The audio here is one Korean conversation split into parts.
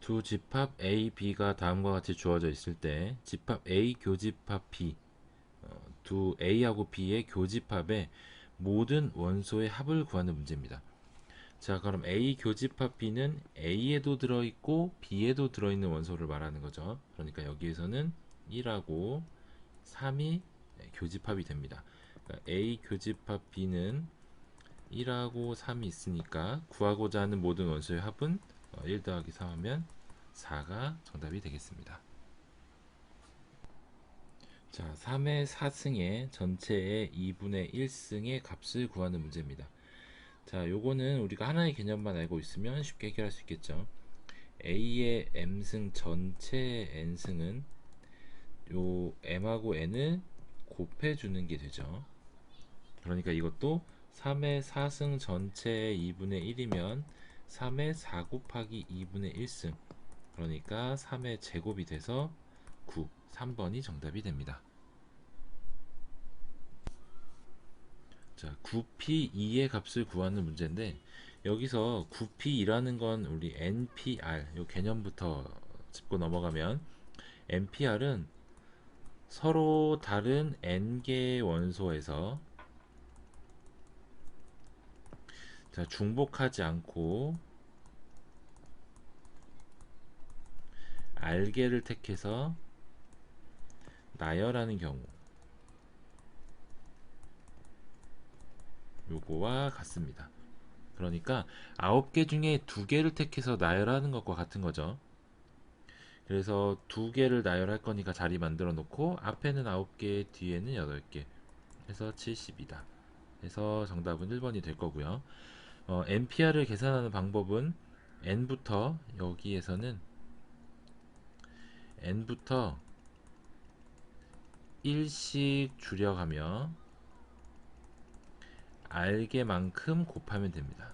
두 집합 A, B가 다음과 같이 주어져 있을 때 집합 A 교집합 B, 두 A하고 B의 교집합의 모든 원소의 합을 구하는 문제입니다. 자, 그럼 A 교집합 B는 A에도 들어있고 B에도 들어있는 원소를 말하는 거죠. 그러니까 여기에서는 1하고 3이 교집합이 됩니다. 그러니까 A 교집합 B는 1하고 3이 있으니까 구하고자 하는 모든 원소의 합은 1 더하기 3 하면 4가 정답이 되겠습니다. 자, 3의 4승의 전체의 2분의 1승의 값을 구하는 문제입니다. 자, 요거는 우리가 하나의 개념만 알고 있으면 쉽게 해결할 수 있겠죠. A의 m승 전체 n승은 요 m하고 n을 곱해주는 게 되죠. 그러니까 이것도 3의 4승 전체의 2분의 1이면 3의 4 곱하기 2분의 1승, 그러니까 3의 제곱이 돼서 9, 3번이 정답이 됩니다. 자, 9p2의 값을 구하는 문제인데 여기서 9p이라는 건 우리 npr 요 개념부터 짚고 넘어가면 npr은 서로 다른 n개의 원소에서 자, 중복하지 않고 R개를 택해서 나열하는 경우 요거와 같습니다. 그러니까 9개 중에 2개를 택해서 나열하는 것과 같은 거죠. 그래서 2개를 나열할 거니까 자리 만들어 놓고 앞에는 9개, 뒤에는 8개 해서 70이다. 그래서 정답은 1번이 될 거고요. NPR을 계산하는 방법은 n부터 여기에서는 n부터 1씩 줄여가며 R개만큼 곱하면 됩니다.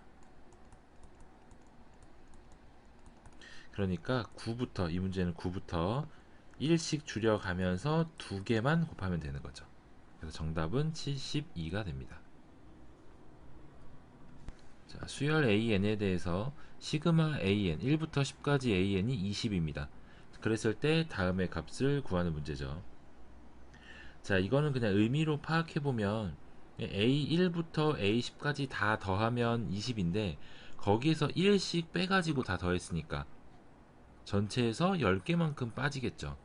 그러니까 9부터 이 문제는 9부터 1씩 줄여가면서 2개만 곱하면 되는 거죠. 그래서 정답은 72가 됩니다. 자, 수열 AN에 대해서 시그마 AN 1부터 10까지 AN이 20입니다. 그랬을 때 다음의 값을 구하는 문제죠. 자, 이거는 그냥 의미로 파악해 보면 A1부터 A10까지 다 더하면 20인데 거기에서 1씩 빼가지고 다 더했으니까 전체에서 10개만큼 빠지겠죠.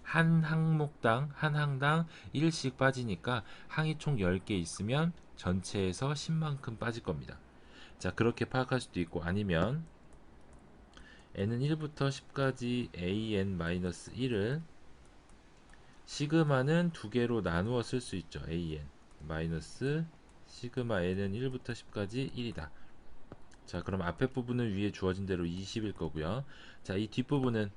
한 항목당 한 항당 1씩 빠지니까 항이 총 10개 있으면 전체에서 10만큼 빠질 겁니다. 자, 그렇게 파악할 수도 있고 아니면 n은 1부터 10까지 an-1을 시그마는 두 개로 나누어 쓸 수 있죠. an 마이너스 시그마 n은 1부터 10까지 1이다. 자, 그럼 앞에 부분은 위에 주어진 대로 20일 거고요. 자, 이 뒷부분은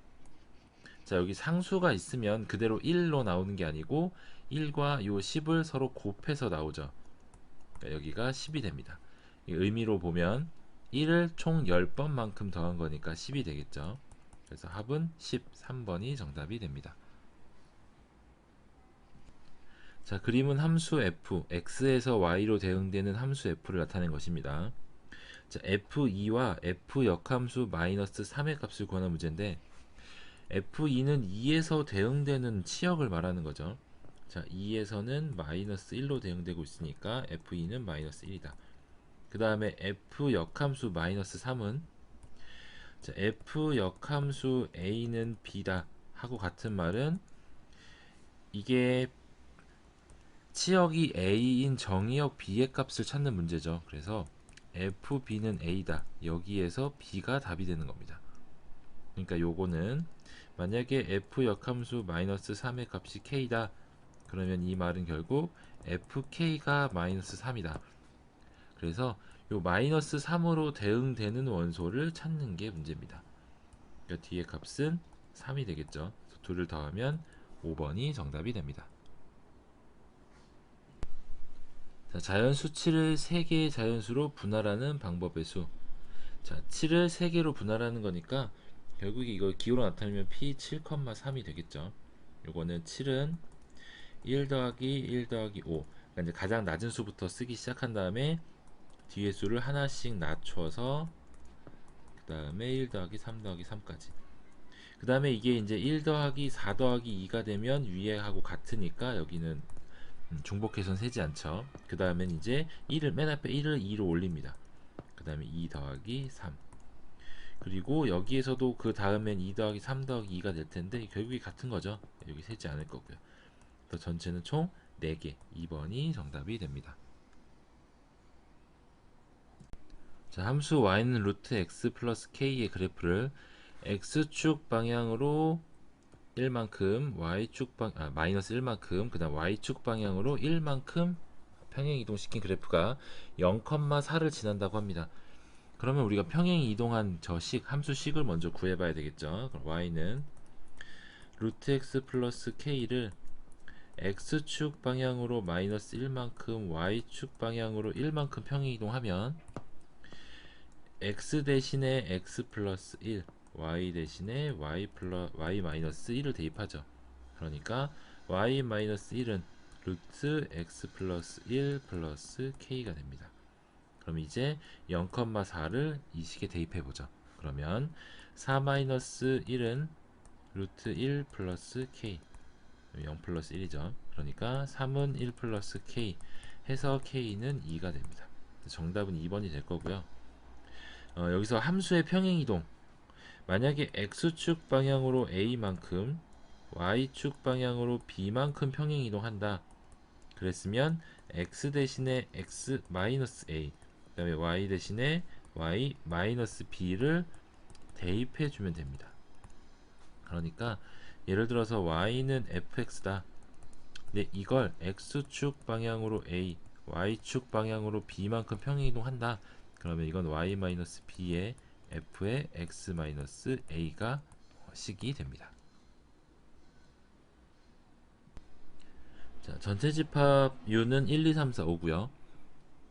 자, 여기 상수가 있으면 그대로 1로 나오는 게 아니고 1과 요 10을 서로 곱해서 나오죠. 그러니까 여기가 10이 됩니다. 의미로 보면 1을 총 10번만큼 더한 거니까 10이 되겠죠. 그래서 합은 13번이 정답이 됩니다. 자, 그림은 함수 f, x에서 y로 대응되는 함수 f를 나타낸 것입니다. 자, f2와 f 역함수 마이너스 3의 값을 구하는 문제인데 f2는 2에서 대응되는 치역을 말하는 거죠. 자, 2에서는 마이너스 1로 대응되고 있으니까 f2는 마이너스 1이다. 그 다음에 f 역함수 마이너스 3은 자, f 역함수 a는 b다 하고 같은 말은 이게 치역이 a인 정의역 b의 값을 찾는 문제죠. 그래서 fb는 a다. 여기에서 b가 답이 되는 겁니다. 그러니까 요거는 만약에 f 역함수 마이너스 3의 값이 k다. 그러면 이 말은 결국 fk가 마이너스 3이다. 그래서 요 마이너스 3으로 대응되는 원소를 찾는 게 문제입니다. 그러니까 뒤에 값은 3이 되겠죠. 둘을 더하면 5번이 정답이 됩니다. 자, 자연수 7을 3개의 자연수로 분할하는 방법의 수. 자, 7을 3개로 분할하는 거니까 결국 이걸 기호로 나타내면 p 7,3이 되겠죠. 요거는 7은 1 더하기 1 더하기 5. 그러니까 이제 가장 낮은 수부터 쓰기 시작한 다음에 뒤에 수를 하나씩 낮춰서 그 다음에 1 더하기 3 더하기 3까지. 그 다음에 이게 이제 1 더하기 4 더하기 2가 되면 위에 하고 같으니까 여기는 중복해선 세지 않죠. 그 다음엔 이제 1을 맨 앞에 1을 2로 올립니다. 그 다음에 2 더하기 3. 그리고 여기에서도 그 다음엔 2 더하기 3 더하기 2가 될 텐데 결국이 같은 거죠. 여기 세지 않을 거고요. 그래서 전체는 총 4개. 2번이 정답이 됩니다. 자, 함수 y는 루트 x 플러스 k의 그래프를 x축 방향으로 1만큼, 마이너스 1만큼, 그 다음 y축 방향으로 1만큼 평행 이동시킨 그래프가 0,4를 지난다고 합니다. 그러면 우리가 평행 이동한 저 함수식을 먼저 구해봐야 되겠죠. 그럼 y는 루트 x 플러스 k를 x축 방향으로 마이너스 1만큼, y축 방향으로 1만큼 평행 이동하면 x 대신에 x 플러스 1, y 대신에 y 마이너스 1을 대입하죠. 그러니까 y 마이너스 1은 루트 x 플러스 1 플러스 k가 됩니다. 그럼 이제 0,4를 이 식에 대입해보죠. 그러면 4 마이너스 1은 루트 1 플러스 k, 0 플러스 1이죠. 그러니까 3은 1 플러스 k 해서 k는 2가 됩니다. 정답은 2번이 될 거고요. 여기서 함수의 평행이동, 만약에 x축 방향으로 a만큼 y축 방향으로 b만큼 평행이동한다 그랬으면 x 대신에 x 마이너스 a, 그 다음에 y 대신에 y 마이너스 b를 대입해 주면 됩니다. 그러니까 예를 들어서 y는 fx다. 근데 이걸 x축 방향으로 a, y축 방향으로 b만큼 평행이동한다. 그러면 이건 y-b의 f의 x-a가 식이 됩니다. 자, 전체 집합 u는 1, 2, 3, 4, 5고요.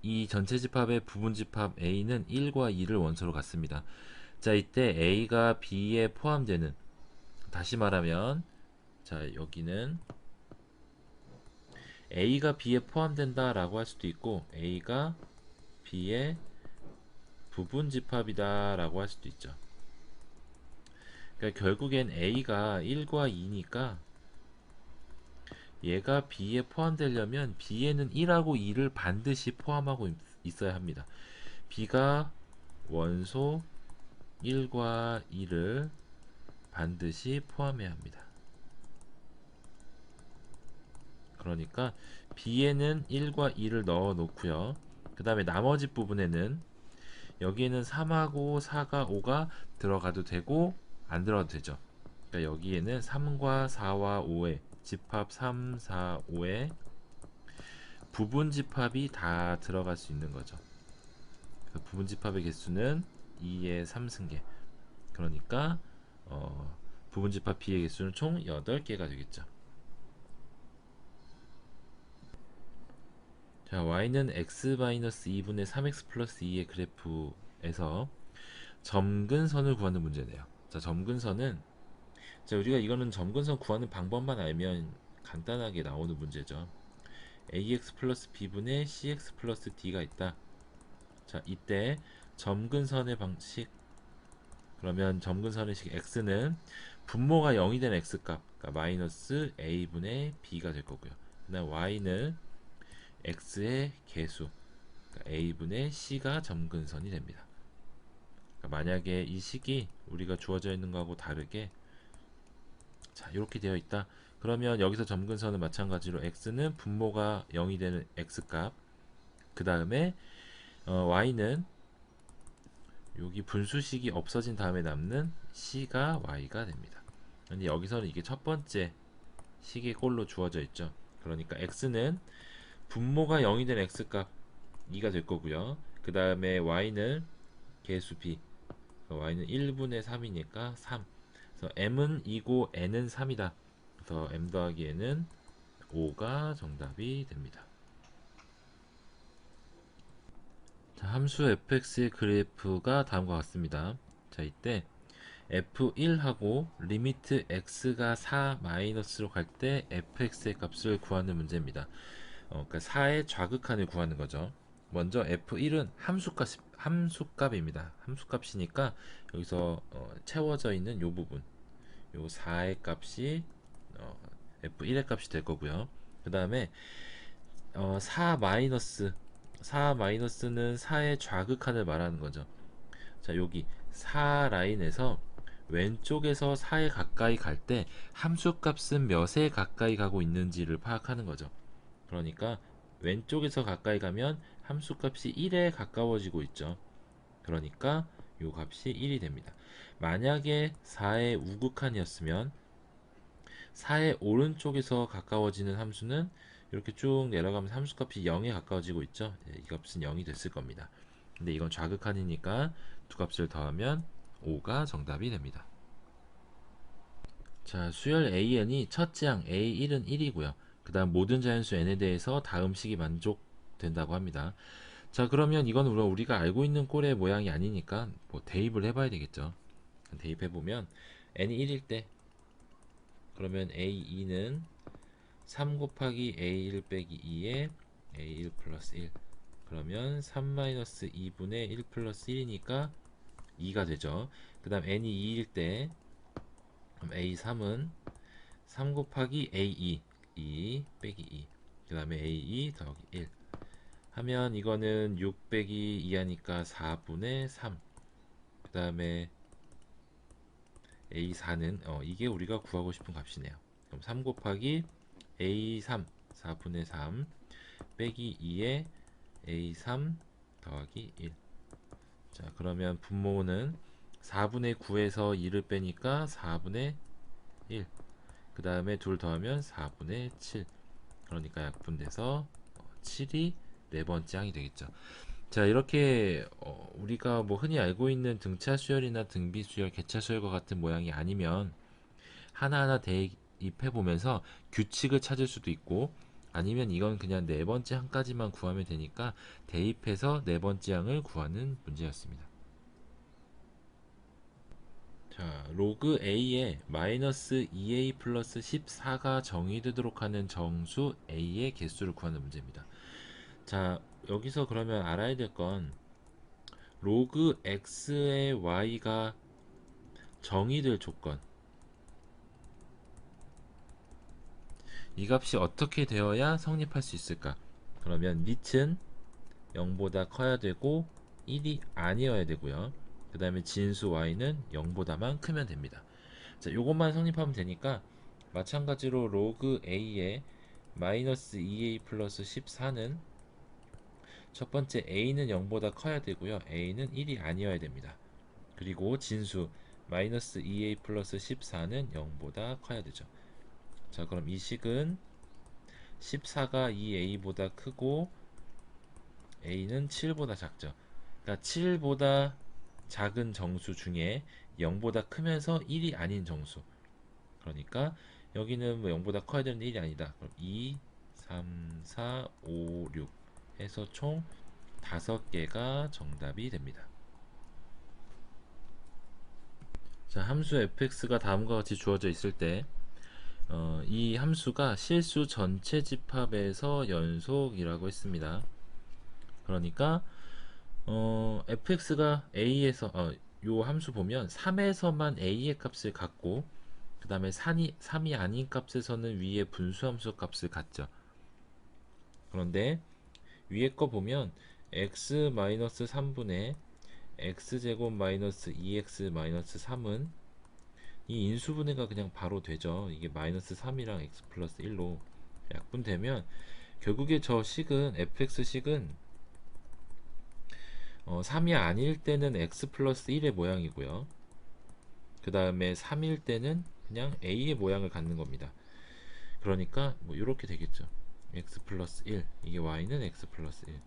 이 전체 집합의 부분 집합 a는 1과 2를 원소로 갖습니다. 자, 이때 a가 b에 포함되는, 다시 말하면 자, 여기는 a가 b에 포함된다 라고 할 수도 있고 a가 b의 부분 집합이다 라고 할 수도 있죠. 그러니까 결국엔 a가 1과 2니까 얘가 b에 포함되려면 b에는 1하고 2를 반드시 포함하고 있어야 합니다. b가 원소 1과 2를 반드시 포함해야 합니다. 그러니까 b에는 1과 2를 넣어 놓고요. 그 다음에 나머지 부분에는 여기에는 3하고 4가 5가 들어가도 되고 안 들어가도 되죠. 그러니까 여기에는 3과 4와 5의 집합 3, 4, 5의 부분 집합이 다 들어갈 수 있는 거죠. 부분 집합의 개수는 2의 3승계. 그러니까 부분 집합 b의 개수는 총 8개가 되겠죠. 자, y는 x-2분의 3x 플러스 2의 그래프에서 점근선을 구하는 문제네요. 자, 점근선은, 자, 우리가 이거는 점근선 구하는 방법만 알면 간단하게 나오는 문제죠. ax 플러스 b분의 cx 플러스 d가 있다. 자, 이때 점근선의 방식, 그러면 점근선의 식 x는 분모가 0이 된 x값, 그러니까 마이너스 a분의 b가 될 거고요. 그 다음 y는 x의 개수, 그러니까 a분의 c가 점근선이 됩니다. 그러니까 만약에 이 식이 우리가 주어져 있는 거하고 다르게 자, 이렇게 되어 있다. 그러면 여기서 점근선은 마찬가지로 x는 분모가 0이 되는 x값, 그 다음에 y는 여기 분수식이 없어진 다음에 남는 c가 y가 됩니다. 근데 여기서는 이게 첫 번째 식의 꼴로 주어져 있죠. 그러니까 x는 분모가 0이 된 x값 2가 될 거고요. 그 다음에 y는 개수 b, y는 1분의 3이니까 3. 그래서 m은 2고 n은 3이다. 그래서 m 더하기 n은 5가 정답이 됩니다. 자, 함수 fx의 그래프가 다음과 같습니다. 자, 이때 f1하고 리미트 x가 4 마이너스로 갈 때 fx의 값을 구하는 문제입니다. 그러니까 4의 좌극한을 구하는 거죠. 먼저 f1은 함수값입니다. 함수값이니까 여기서 채워져 있는 요 부분, 요 4의 값이 f1의 값이 될 거고요. 그 다음에 4 마이너스 4 마이너스는 4의 좌극한을 말하는 거죠. 자, 여기 4 라인에서 왼쪽에서 4에 가까이 갈 때 함수값은 몇에 가까이 가고 있는지를 파악하는 거죠. 그러니까 왼쪽에서 가까이 가면 함수값이 1에 가까워지고 있죠. 그러니까 요 값이 1이 됩니다. 만약에 4의 우극한이었으면 4의 오른쪽에서 가까워지는 함수는 이렇게 쭉 내려가면서 함수값이 0에 가까워지고 있죠. 이 값은 0이 됐을 겁니다. 근데 이건 좌극한이니까 두 값을 더하면 5가 정답이 됩니다. 자, 수열 AN이 첫째 항 A1은 1이고요. 그 다음 모든 자연수 N에 대해서 다음 식이 만족된다고 합니다. 자, 그러면 이건 우리가 알고 있는 꼴의 모양이 아니니까 뭐 대입을 해봐야 되겠죠. 대입해보면 N이 1일 때 그러면 A2는 3 곱하기 A1 빼기 2에 A1 플러스 1, 그러면 3 마이너스 2분의 1 플러스 1이니까 2가 되죠. 그 다음 n이 2일 때 A3은 3 곱하기 A2 2 빼기 2, 그 다음에 A2 더하기 1 하면 이거는 6 빼기 2 하니까 4분의 3, 그 다음에 A4는 이게 우리가 구하고 싶은 값이네요. 그럼 3 곱하기 A3 4분의 3 빼기 2에 A3 더하기 1. 자, 그러면 분모는 4분의 9에서 2를 빼니까 4분의 1. 그 다음에 둘 더하면 4분의 7. 그러니까 약분돼서 7이 네 번째 항이 되겠죠. 자, 이렇게 우리가 뭐 흔히 알고 있는 등차 수열이나 등비 수열, 개차 수열과 같은 모양이 아니면 하나하나 대입해 보면서 규칙을 찾을 수도 있고, 아니면 이건 그냥 네 번째 항까지만 구하면 되니까 대입해서 네 번째 항을 구하는 문제였습니다. 자, 로그 a에 마이너스 2a 플러스 14가 정의되도록 하는 정수 a의 개수를 구하는 문제입니다. 자, 여기서 그러면 알아야 될 건 로그 x의 y가 정의될 조건, 이 값이 어떻게 되어야 성립할 수 있을까? 그러면 밑은 0보다 커야 되고 1이 아니어야 되고요. 그 다음에 진수 y는 0보다만 크면 됩니다. 자, 요것만 성립하면 되니까 마찬가지로 로그 a의 마이너스 2a 플러스 14는 첫 번째 a는 0보다 커야 되고요. a는 1이 아니어야 됩니다. 그리고 진수 마이너스 2a 플러스 14는 0보다 커야 되죠. 자, 그럼 이 식은 14가 2a보다 크고 a는 7보다 작죠. 그러니까 7보다 작은 정수 중에 0보다 크면서 1이 아닌 정수. 그러니까 여기는 뭐 0보다 커야 되는데 1이 아니다. 그럼 2, 3, 4, 5, 6 해서 총 5개가 정답이 됩니다. 자, 함수 fx가 다음과 같이 주어져 있을 때 이 함수가 실수 전체 집합에서 연속이라고 했습니다. 그러니까 fx가 a에서 요 함수 보면 3에서만 a의 값을 갖고 그 다음에 3이 아닌 값에서는 위에 분수함수 값을 갖죠. 그런데 위에 거 보면 x-3분의 x제곱 마이너스 2x-3은 이 인수분해가 그냥 바로 되죠. 이게 마이너스 3이랑 x 플러스 1로 약분되면 결국에 저 식은 fx 식은 3이 아닐 때는 x 플러스 1의 모양이고요. 그 다음에 3일 때는 그냥 a의 모양을 갖는 겁니다. 그러니까 뭐 이렇게 되겠죠. x 플러스 1, 이게 y는 x 플러스 1.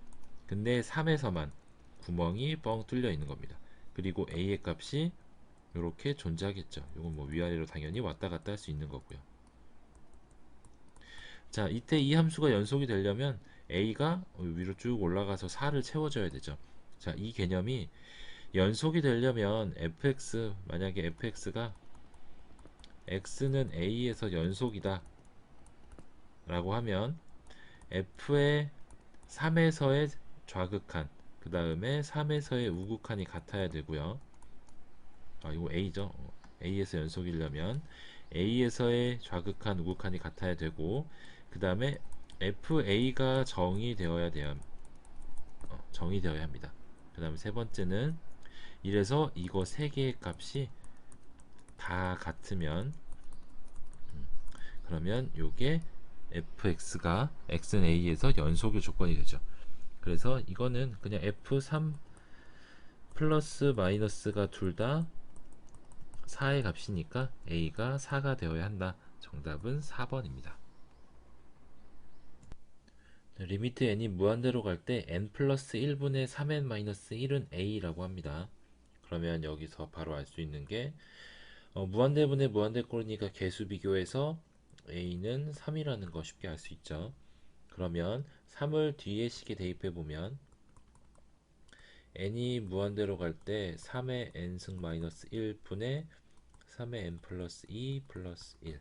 근데 3에서만 구멍이 뻥 뚫려 있는 겁니다. 그리고 a의 값이 이렇게 존재하겠죠. 이건 뭐 위아래로 당연히 왔다 갔다 할 수 있는 거고요. 자, 이때 이 함수가 연속이 되려면 a가 위로 쭉 올라가서 4를 채워줘야 되죠. 자, 이 개념이 연속이 되려면 fx, 만약에 fx가 x는 a에서 연속이다 라고 하면 f의 3에서의 좌극한 그 다음에 3에서의 우극한이 같아야 되고요. 이거 A죠. A에서 연속이려면 A에서의 좌극한, 우극한이 같아야 되고, 그 다음에 FA가 정의되어야 합니다. 그 다음에 세 번째는 이래서 이거 세 개의 값이 다 같으면, 그러면 요게 fx가 x는 a에서 연속의 조건이 되죠. 그래서 이거는 그냥 f3 플러스 마이너스가 둘 다 4의 값이니까 a가 4가 되어야 한다. 정답은 4번입니다. 리미트 n이 무한대로 갈 때 n 플러스 1분의 3n 마이너스 1은 a라고 합니다. 그러면 여기서 바로 알 수 있는 게 무한대분의 무한대꼴이니까 개수 비교해서 a는 3이라는 거 쉽게 알 수 있죠. 그러면 3을 뒤에 식에 대입해 보면 n이 무한대로 갈 때 3의 n승 마이너스 1분의 3의 n 플러스 2 플러스 1.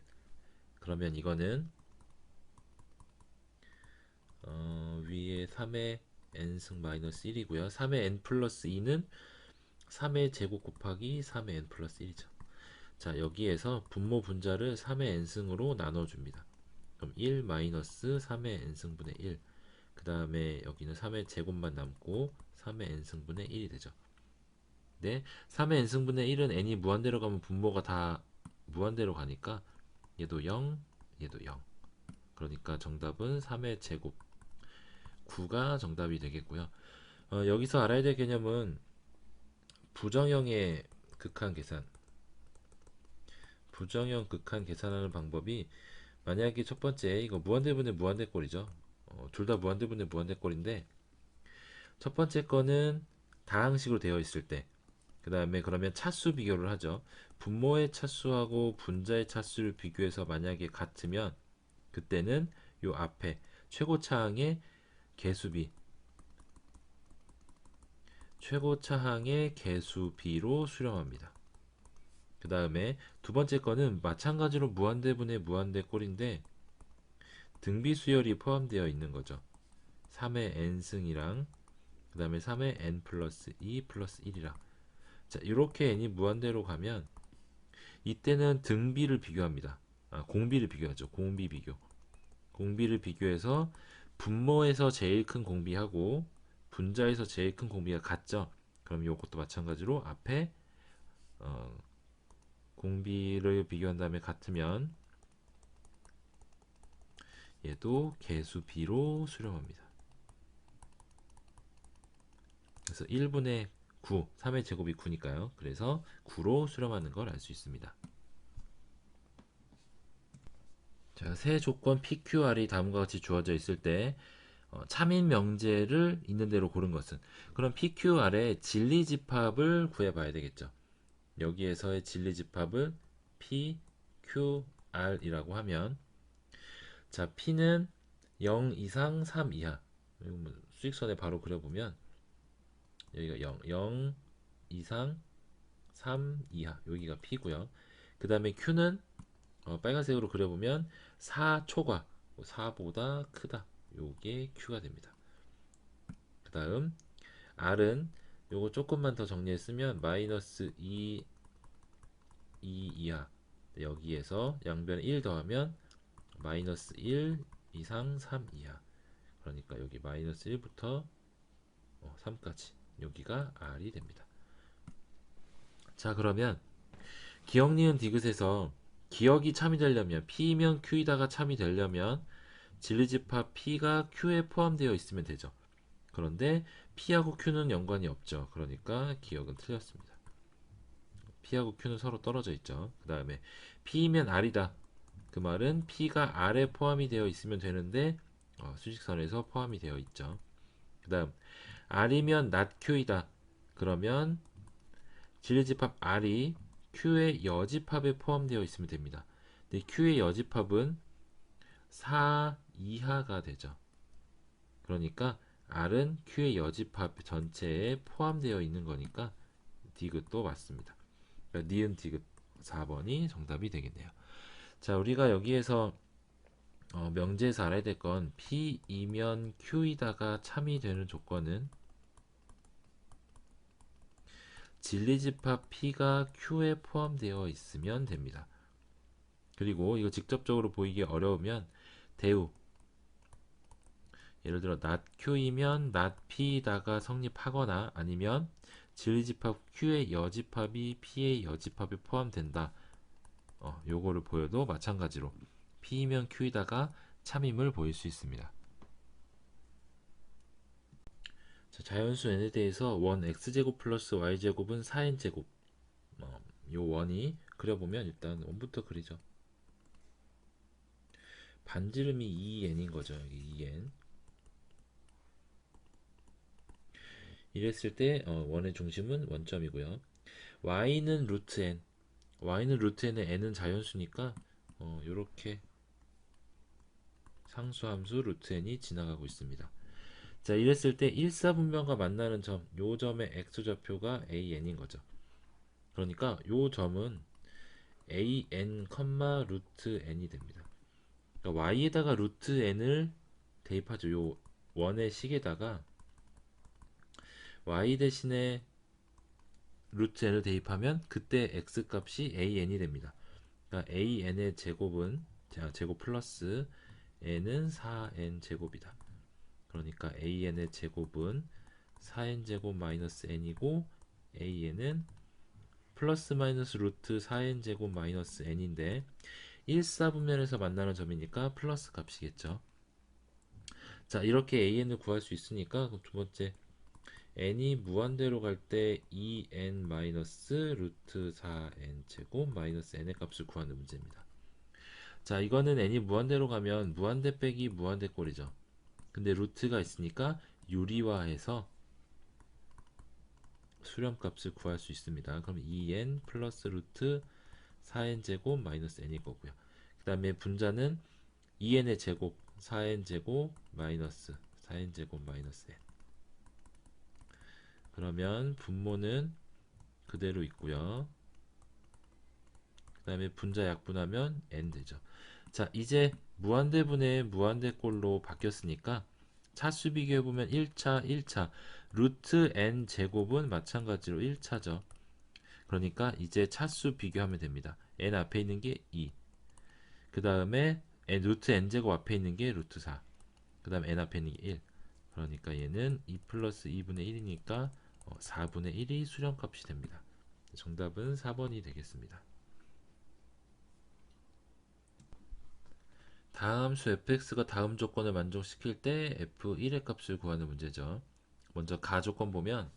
그러면 이거는 위에 3의 n승 마이너스 1이고요. 3의 n 플러스 2는 3의 제곱 곱하기 3의 n 플러스 1이죠. 자, 여기에서 분모 분자를 3의 n승으로 나눠줍니다. 그럼 1 마이너스 3의 n승분의 1. 그 다음에 여기는 3의 제곱만 남고 3의 n승분의 1이 되죠. 네, 3의 n승분의 1은 n이 무한대로 가면 분모가 다 무한대로 가니까 얘도 0, 얘도 0. 그러니까 정답은 3의 제곱 9가 정답이 되겠고요. 여기서 알아야 될 개념은 부정형의 극한 계산. 부정형 극한 계산하는 방법이, 만약에 첫 번째 이거 무한대분의 무한대꼴이죠. 둘 다 무한대분의 무한대꼴인데 첫 번째 거는 다항식으로 되어 있을 때, 그 다음에 그러면 차수 비교를 하죠. 분모의 차수하고 분자의 차수를 비교해서 만약에 같으면 그때는 요 앞에 최고차항의 개수비, 최고차항의 개수비로 수렴합니다. 그 다음에 두 번째 거는 마찬가지로 무한대분의 무한대꼴인데 등비 수열이 포함되어 있는 거죠. 3의 n승이랑 그 다음에 3의 n 플러스 2 플러스 1이랑. 자, 이렇게 n이 무한대로 가면 이때는 등비를 비교합니다. 공비를 비교하죠. 공비 비교. 공비를 비교해서 분모에서 제일 큰 공비하고 분자에서 제일 큰 공비가 같죠. 그럼 이것도 마찬가지로 앞에 공비를 비교한 다음에 같으면 얘도 개수 b로 수렴합니다. 그래서 1분의 9, 3의 제곱이 9니까요. 그래서 9로 수렴하는 걸 알 수 있습니다. 자, 세 조건 PQR이 다음과 같이 주어져 있을 때 참인 명제를 있는 대로 고른 것은, 그럼 PQR의 진리집합을 구해봐야 되겠죠. 여기에서의 진리집합을 PQR이라고 하면, 자, P는 0 이상 3 이하, 수직선에 바로 그려보면 여기가 0 이상 3 이하, 여기가 P고요. 그 다음에 Q는 빨간색으로 그려보면 4 초과, 4보다 크다, 요게 Q가 됩니다. 그 다음 R은 요거 조금만 더 정리했으면 마이너스 2 이하, 여기에서 양변에 1 더하면 마이너스 1 이상 3 이하, 그러니까 여기 마이너스 1부터 3까지 여기가 R이 됩니다. 자, 그러면 기억, 니은, 디귿에서 기억이 참이 되려면, P면 Q이다가 참이 되려면 진리집합 P가 Q에 포함되어 있으면 되죠. 그런데 P하고 Q는 연관이 없죠. 그러니까 기억은 틀렸습니다. P하고 Q는 서로 떨어져 있죠. 그 다음에 P면 R이다. 그 말은 P가 R에 포함이 되어 있으면 되는데 수직선에서 포함이 되어 있죠. 그 다음 R이면 not Q이다. 그러면 진리집합 R이 Q의 여집합에 포함되어 있으면 됩니다. 근데 Q의 여집합은 4 이하가 되죠. 그러니까 R은 Q의 여집합 전체에 포함되어 있는 거니까 디귿도 맞습니다. 그러니까 니은 디귿 4번이 정답이 되겠네요. 자, 우리가 여기에서 명제에서 알아야 될 건 P이면 Q이다가 참이 되는 조건은 진리집합 P가 Q에 포함되어 있으면 됩니다. 그리고 이거 직접적으로 보이기 어려우면 대우, 예를 들어 not Q이면 not P다가 성립하거나 아니면 진리집합 Q의 여집합이 P의 여집합에 포함된다. 요거를 보여도 마찬가지로 P이면 Q이다가 참임을 보일 수 있습니다. 자, 자연수 n에 대해서 원 x제곱 플러스 y제곱은 4n제곱, 요 원이 그려보면 일단 원부터 그리죠. 반지름이 2n인 거죠. 여기 2n. 이랬을 때 원의 중심은 원점이고요. y는 루트 n. y는 루트 n의 n은 자연수니까 요렇게 상수함수 루트 n이 지나가고 있습니다. 자, 이랬을 때 1사분면과 만나는 점, 요 점의 x좌표가 an인 거죠. 그러니까 요 점은 an, 루트 n이 됩니다. 그러니까 y에다가 루트 n을 대입하죠. 요 원의 식에다가 y 대신에 루트 n을 대입하면 그때 x 값이 an이 됩니다. 그러니까 an의 제곱은 제곱 플러스 n은 4n 제곱이다. 그러니까 an의 제곱은 4n 제곱 마이너스 n이고 an은 플러스 마이너스 루트 4n 제곱 마이너스 n인데 1사분면에서 만나는 점이니까 플러스 값이겠죠. 자, 이렇게 an을 구할 수 있으니까 두 번째 n이 무한대로 갈 때 2n 마이너스 루트 4n 제곱 마이너스 n의 값을 구하는 문제입니다. 자, 이거는 n이 무한대로 가면 무한대 빼기 무한대 꼴이죠. 근데 루트가 있으니까 유리화해서 수렴값을 구할 수 있습니다. 그럼 2n 플러스 루트 4n 제곱 마이너스 n일 거고요. 그 다음에 분자는 2n의 제곱 4n 제곱 마이너스 4n 제곱 마이너스 n. 그러면 분모는 그대로 있고요. 그 다음에 분자 약분하면 n 되죠. 자, 이제 무한대분의 무한대꼴로 바뀌었으니까 차수 비교해보면 1차 루트 n 제곱은 마찬가지로 1차죠. 그러니까 이제 차수 비교하면 됩니다. n 앞에 있는 게 2, 그 다음에 루트 n 제곱 앞에 있는 게 루트 4, 그 다음에 n 앞에 있는 게 1. 그러니까 얘는 2 플러스 2분의 1이니까 4분의 1이 수렴값이 됩니다. 정답은 4번이 되겠습니다. 다음 수 fx가 다음 조건을 만족시킬 때 f1의 값을 구하는 문제죠. 먼저 가조건 보면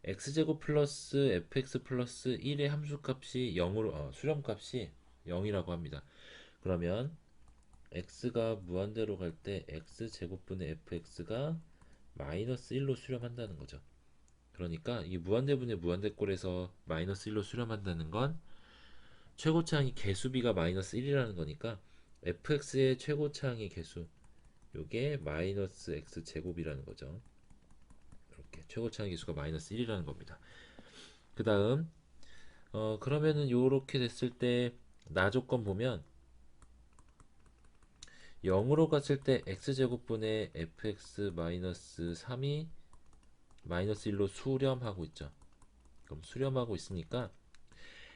x제곱 플러스 fx 플러스 1의 함수값이 0으로 수렴값이 0이라고 합니다. 그러면 x가 무한대로 갈 때 x제곱분의 fx가 마이너스 1로 수렴한다는 거죠. 그러니까 이 무한대분의 무한대꼴에서 마이너스 1로 수렴한다는 건 최고차항이 개수비가 마이너스 1이라는 거니까 fx의 최고차항의 개수 요게 마이너스 x제곱이라는 거죠. 이렇게 최고차항 개수가 마이너스 1이라는 겁니다. 그 다음 그러면은 요렇게 됐을 때 나조건 보면 0으로 갔을 때 x제곱분의 fx 마이너스 3이 마이너스 1로 수렴하고 있죠. 그럼 수렴하고 있으니까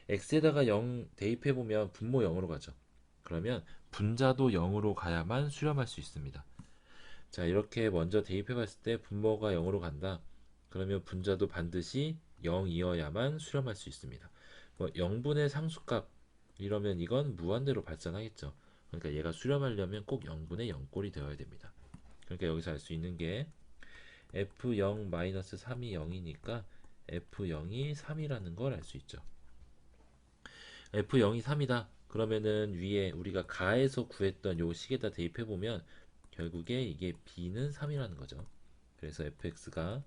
x에다가 0 대입해보면 분모 0으로 가죠. 그러면 분자도 0으로 가야만 수렴할 수 있습니다. 자, 이렇게 먼저 대입해봤을 때 분모가 0으로 간다. 그러면 분자도 반드시 0이어야만 수렴할 수 있습니다. 뭐 0분의 상수값 이러면 이건 무한대로 발산하겠죠. 그러니까 얘가 수렴하려면 꼭 0분의 0꼴이 되어야 됩니다. 그러니까 여기서 알 수 있는 게 f0-3이 0이니까 f0이 3이라는 걸 알 수 있죠. f0이 3이다. 그러면은 위에 우리가 가에서 구했던 요 식에다 대입해보면 결국에 이게 b는 3이라는 거죠. 그래서 fx가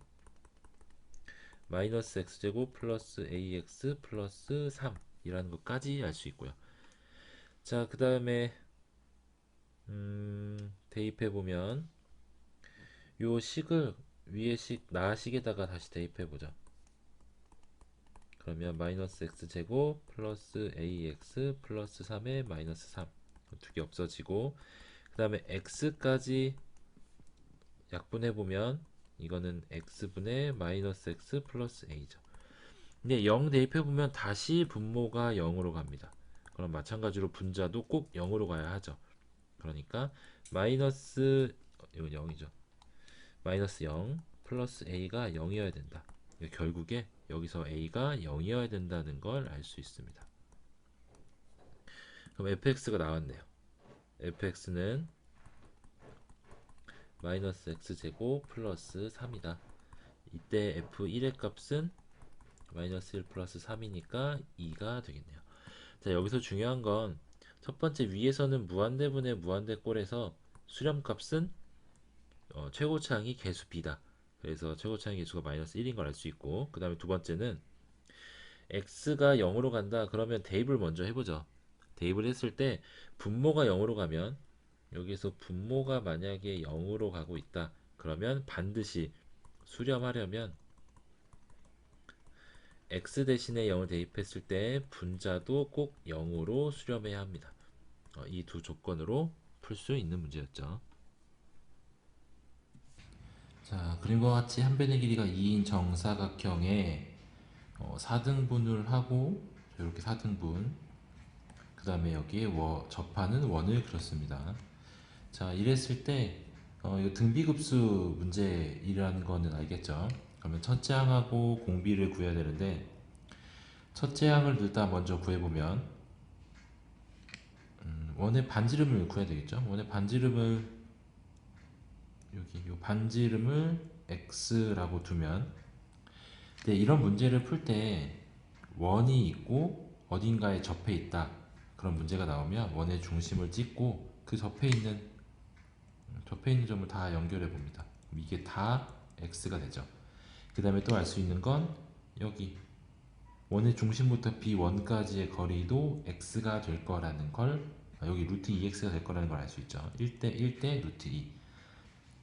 마이너스 x제곱 플러스 ax 플러스 3 이라는 것까지 알 수 있고요. 자, 그 다음에 대입해보면 요 식을 위에 식 나식에다가 다시 대입해보죠. 그러면 마이너스 x제곱 플러스 ax 플러스 3의 마이너스 3 두 개 없어지고 그 다음에 x까지 약분해보면 이거는 x분의 마이너스 x 플러스 a죠. 근데 0 대입해보면 다시 분모가 0으로 갑니다. 그럼 마찬가지로 분자도 꼭 0으로 가야 하죠. 그러니까 마이너스 이건 0이죠. 마이너스 0 플러스 a가 0이어야 된다. 결국에 여기서 a가 0이어야 된다는 걸 알 수 있습니다. 그럼 fx가 나왔네요. fx는 마이너스 x제곱 플러스 3이다. 이때 f1의 값은 마이너스 1 플러스 3이니까 2가 되겠네요. 자, 여기서 중요한 건 첫 번째 위에서는 무한대분의 무한대꼴에서 수렴값은 최고차항이 개수 b다. 그래서 최고차항 개수가 마이너스 1인 걸 알 수 있고, 그 다음에 두 번째는 x가 0으로 간다. 그러면 대입을 먼저 해보죠. 대입을 했을 때 분모가 0으로 가면 여기서 분모가 만약에 0으로 가고 있다. 그러면 반드시 수렴하려면 x 대신에 0을 대입했을 때 분자도 꼭 0으로 수렴해야 합니다. 이 두 조건으로 풀 수 있는 문제였죠. 자, 그림과 같이 한 변의 길이가 2인 정사각형에 4등분을 하고 이렇게 4등분 그 다음에 여기에 접하는 원을 그렸습니다. 자, 이랬을 때 이거 등비급수 문제이라는 거는 알겠죠? 그러면 첫째 항하고 공비를 구해야 되는데 첫째 항을 일단 먼저 구해보면 원의 반지름을 구해야 되겠죠? 원의 반지름을 여기 이 반지름을 x라고 두면 근데 이런 문제를 풀 때 원이 있고 어딘가에 접해 있다 그런 문제가 나오면 원의 중심을 찍고 그 접해 있는 점을 다 연결해 봅니다. 이게 다 x가 되죠. 그 다음에 또 알 수 있는 건 여기 원의 중심부터 B1까지의 거리도 x가 될 거라는 걸 여기 루트 2x가 될 거라는 걸 알 수 있죠. 1대 1대 루트 2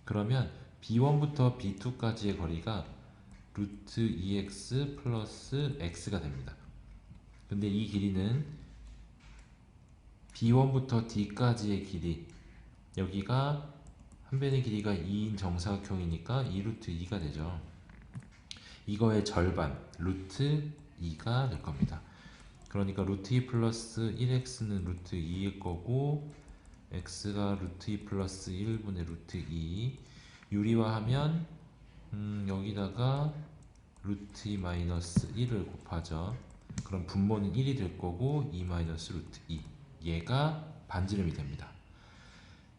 그러면 B1부터 B2까지의 거리가 루트 2x 플러스 x가 됩니다. 근데 이 길이는 B1부터 D까지의 길이 여기가 한 변의 길이가 2인 정사각형이니까 2루트 2가 되죠. 이거의 절반 루트 2가 될 겁니다. 그러니까 루트 2 플러스 1x는 루트 2일 거고 x가 루트 2 플러스 1분의 루트 2 유리화하면 여기다가 루트 2 마이너스 1을 곱하죠. 그럼 분모는 1이 될 거고 2 마이너스 루트 2 얘가 반지름이 됩니다.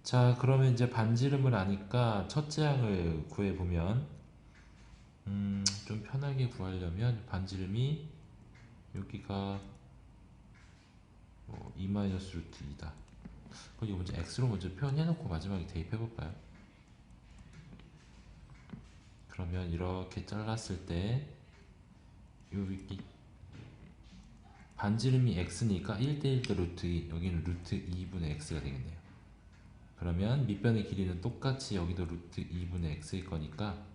자, 그러면 이제 반지름을 아니까 첫째 항을 구해보면 좀 편하게 구하려면 반지름이 여기가 2 마이너스 루트 2다. 그럼 이거 먼저 x로 먼저 표현해놓고 마지막에 대입해볼까요? 그러면 이렇게 잘랐을 때 여기 반지름이 x니까 1대 1대 루트 2 여기는 루트 2분의 x가 되겠네요. 그러면 밑변의 길이는 똑같이 여기도 루트 2분의 x일 거니까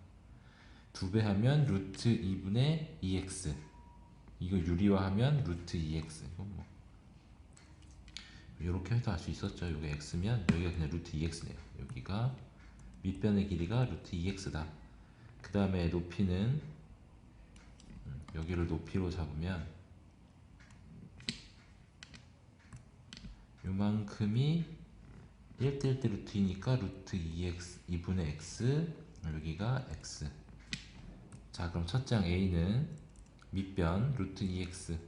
2배 하면 루트 2분의 2x 이거 유리화하면 루트 2x 이건 뭐 이렇게 해도 알 수 있었죠. 여기 x면 여기가 그냥 루트 2x네요. 여기가 밑변의 길이가 루트 2x다. 그 다음에 높이는 여기를 높이로 잡으면 요만큼이 1대 1대 루트 2니까 루트 2x 2분의 x 여기가 x. 자, 그럼 첫째 항 a는 밑변 루트 2x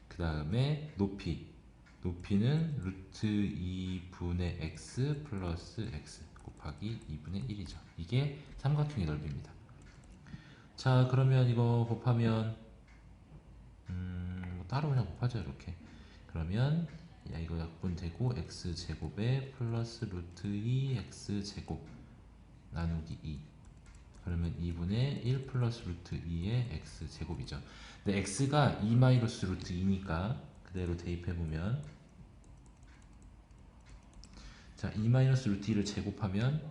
그 다음에 높이는 루트 2분의 x 플러스 x 곱하기 2분의 1이죠. 이게 삼각형의 넓이입니다. 자, 그러면 이거 곱하면 따로 그냥 곱하죠. 이렇게. 그러면 이거 약분되고 x제곱에 플러스 루트 2x제곱 나누기 2 그러면 2분의 1 플러스 루트 2의 x제곱이죠. 근데 x가 2 마이너스 루트 2니까 그대로 대입해보면 자, 2 마이너스 루트 2를 제곱하면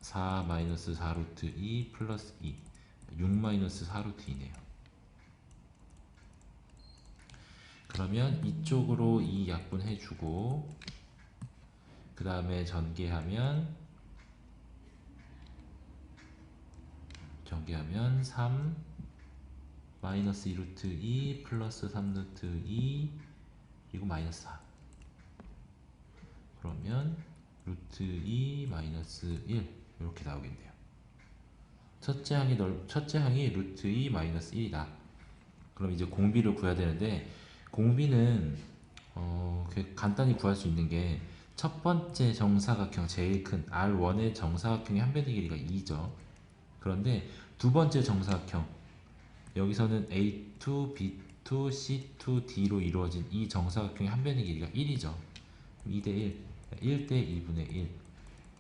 4 마이너스 4 루트 2 플러스 2 6 마이너스 4 루트 2네요. 그러면 이쪽으로 2 약분해주고 그 다음에 전개하면 연계하면 3 마이너스 2 루트 2 플러스 3 루트 2 그리고 마이너스 4. 그러면 루트 2 마이너스 1 이렇게 나오겠네요. 첫째 항이 루트 2 마이너스 1이다. 그럼 이제 공비를 구해야 되는데, 공비는 간단히 구할 수 있는 게 첫 번째 정사각형 제일 큰 R1의 정사각형의 한 변의 길이가 2죠. 그런데 두 번째 정사각형 여기서는 A2, B2, C2, D로 이루어진 이 정사각형의 한 변의 길이가 1이죠. 2대 1, 1대 2분의 1.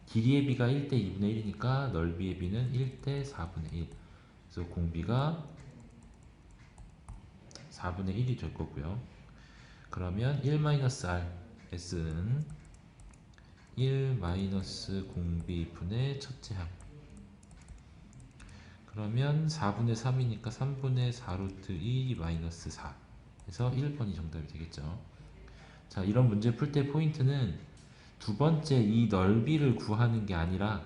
길이의 비가 1대 2분의 1이니까 넓이의 비는 1대 4분의 1. 그래서 공비가 4분의 1이 될 거고요. 그러면 1-R S는 1 공비 분의 첫째 항. 그러면 4분의 3이니까 3분의 4 루트 2 마이너스 4 해서 1번이 정답이 되겠죠. 자, 이런 문제 풀 때 포인트는 두 번째 이 넓이를 구하는 게 아니라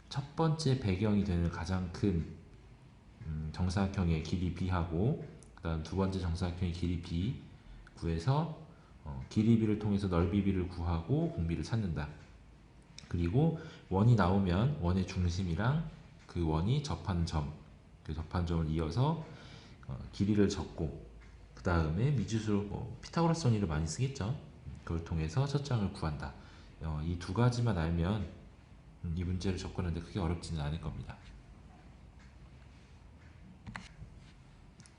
첫 번째 배경이 되는 가장 큰 정사각형의 길이 b하고 그 다음 두 번째 정사각형의 길이 b 구해서 길이 b를 통해서 넓이 b를 구하고 공비를 찾는다. 그리고 원이 나오면 원의 중심이랑 그 원이 접한 점, 그 접한 점을 이어서 길이를 적고 그 다음에 미지수 피타고라스 정리를 많이 쓰겠죠. 그걸 통해서 첫 항을 구한다. 이 두 가지만 알면 이 문제를 접근하는데 크게 어렵지는 않을 겁니다.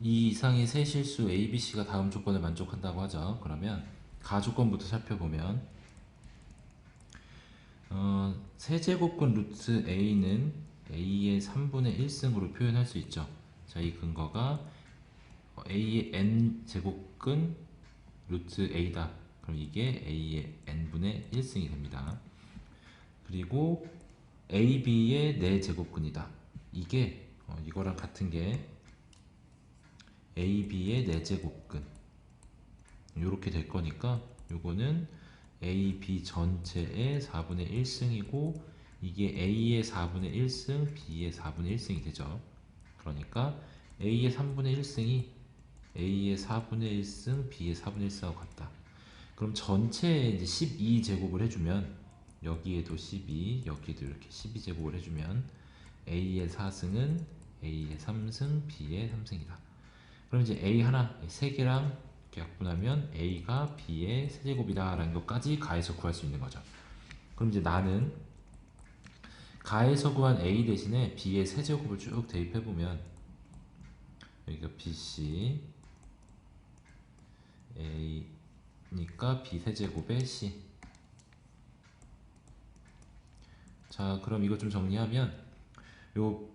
이 이상의 세 실수 A, B, C가 다음 조건을 만족한다고 하죠. 그러면 가조건부터 살펴보면 세제곱근 루트 A는 A의 3분의 1승으로 표현할 수 있죠. 자, 이 근거가 A의 n제곱근 루트 A다. 그럼 이게 A의 n분의 1승이 됩니다. 그리고 AB의 4제곱근이다. 이게 이거랑 같은 게 AB의 4제곱근 이렇게 될 거니까 요거는 AB 전체의 4분의 1승이고 이게 A의 4분의 1승, B의 4분의 1승이 되죠. 그러니까 A의 3분의 1승이 A의 4분의 1승, B의 4분의 1승하고 같다. 그럼 전체에 이제 12제곱을 해주면 여기에도 12, 여기에도 이렇게 12제곱을 해주면 A의 4승은 A의 3승, B의 3승이다. 그럼 이제 A 하나, 3개랑 약분하면 A가 B의 세제곱이다 라는 것까지 가해서 구할 수 있는 거죠. 그럼 이제 나는 가해서 구한 A 대신에 B의 세제곱을 쭉 대입해보면 여기가 BC A니까 B 세제곱에 C. 자, 그럼 이거 좀 정리하면 요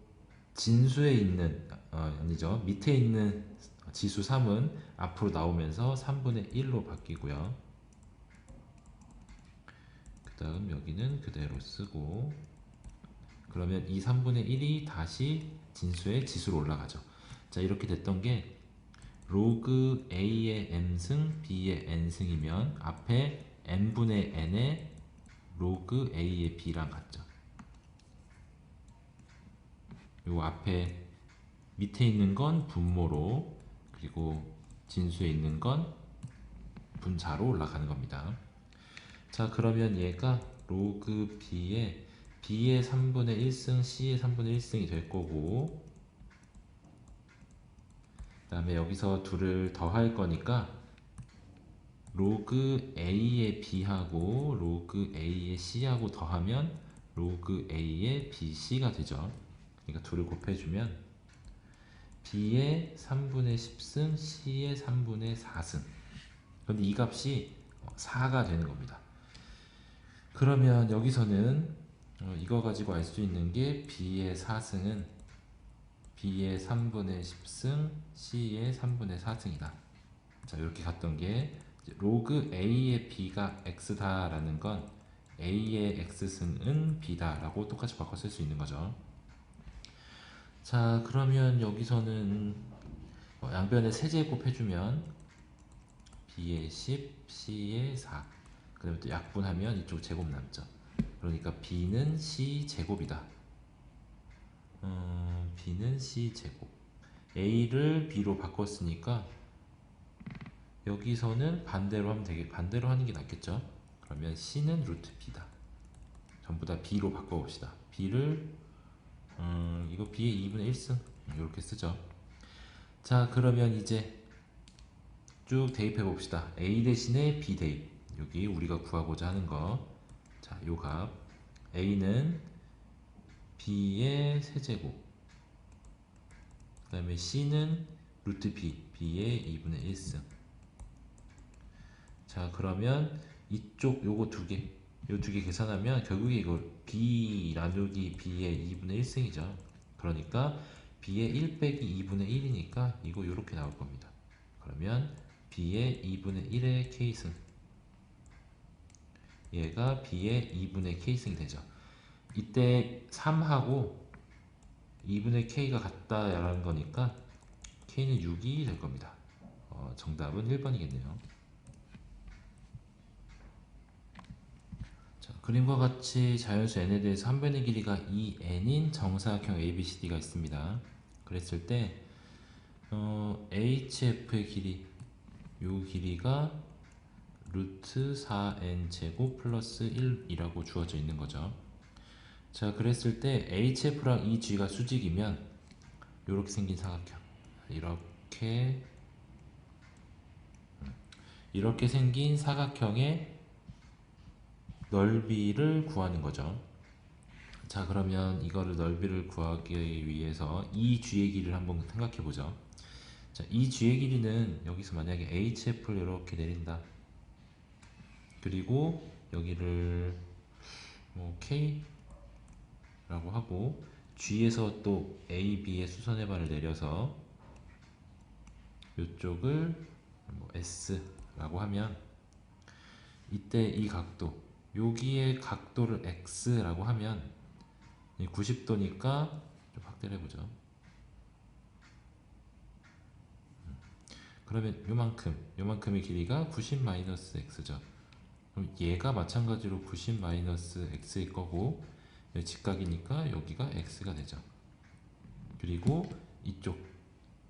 진수에 있는 아니죠, 밑에 있는 지수 3은 앞으로 나오면서 3분의 1로 바뀌고요. 그 다음 여기는 그대로 쓰고 그러면 이 3분의 1이 다시 진수의 지수로 올라가죠. 자, 이렇게 됐던 게 로그 A의 m승 B의 n승이면 앞에 n분의 n의 로그 A의 B랑 같죠. 요 앞에 밑에 있는 건 분모로 그리고 진수에 있는 건 분자로 올라가는 겁니다. 자, 그러면 얘가 로그 B의 3분의 1승 C의 3분의 1승이 될 거고 그 다음에 여기서 둘을 더할 거니까 로그 A의 B하고 로그 A의 C하고 더하면 로그 A의 BC가 되죠. 그러니까 둘을 곱해주면 B의 3분의 10승 C의 3분의 4승. 그런데 이 값이 4가 되는 겁니다. 그러면 여기서는 이거 가지고 알 수 있는 게 B의 4승은 B의 3분의 10승 C의 3분의 4승이다. 자, 이렇게 갔던 게 로그 A의 B가 X다 라는 건 A의 X승은 B다 라고 똑같이 바꿔 쓸 수 있는 거죠. 자, 그러면 여기서는 양변에 세제곱 해주면 B의 10, C의 4. 그 다음에 또 약분하면 이쪽 제곱 남죠. 그러니까 B는 C 제곱이다. b는 c제곱. a를 b로 바꿨으니까 여기서는 반대로 하면 반대로 하는 게 낫겠죠. 그러면 c는 루트 b다. 전부 다 b로 바꿔봅시다. b를 이거 b의 2분의 1승 이렇게 쓰죠. 자, 그러면 이제 쭉 대입해 봅시다. a 대신에 b 대입. 여기 우리가 구하고자 하는 거. 자, 요 값 a는 b의 세제곱, 그 다음에 c는 루트 b의 2분의 1승. 자, 그러면 이쪽 요거 요 두 개 계산하면 결국에 이거 b 나누기 b의 2분의 1승이죠. 그러니까 b의 1 빼기 2분의 1이니까 이거 요렇게 나올 겁니다. 그러면 b의 2분의 1의 k승, 얘가 b의 2분의 k승이 되죠. 이때 3하고 2분의 k가 같다라는 거니까 k는 6이 될 겁니다. 정답은 1번이겠네요. 자, 그림과 같이 자연수 n에 대해서 한 변의 길이가 2n인 정사각형 ABCD가 있습니다. 그랬을 때 HF의 길이, 요 길이가 루트 4n 제곱 플러스 1이라고 주어져 있는 거죠. 자, 그랬을 때 HF랑 이 G가 수직이면 이렇게 생긴 사각형, 이렇게 생긴 사각형의 넓이를 구하는 거죠. 자, 그러면 이거를 넓이를 구하기 위해서 이 G의 길이를 한번 생각해 보죠. 자, 이 G의 길이는 여기서 만약에 HF를 이렇게 내린다. 그리고 여기를 뭐 K라고 하고 G에서 또 A, B의 수선의 반을 내려서 이쪽을 뭐 S라고 하면 이때 이 각도, 여기의 각도를 X라고 하면 90도니까 좀 확대를 해보죠. 그러면 요만큼의 길이가 90-x죠. 그럼 얘가 마찬가지로 90-x일 거고, 직각이니까 여기가 x가 되죠. 그리고 이쪽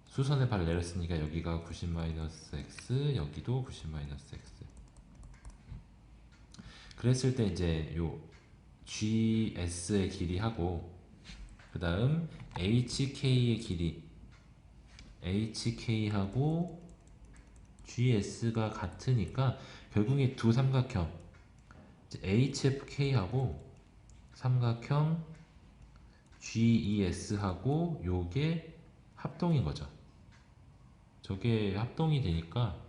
수선의 발을 내렸으니까 여기가 90-x, 여기도 90-x. 그랬을 때 이제 요 GS의 길이하고 그 다음 HK의 길이, HK하고 GS가 같으니까 결국에 두 삼각형 HFK하고 삼각형 GES하고 요게 합동인 거죠. 저게 합동이 되니까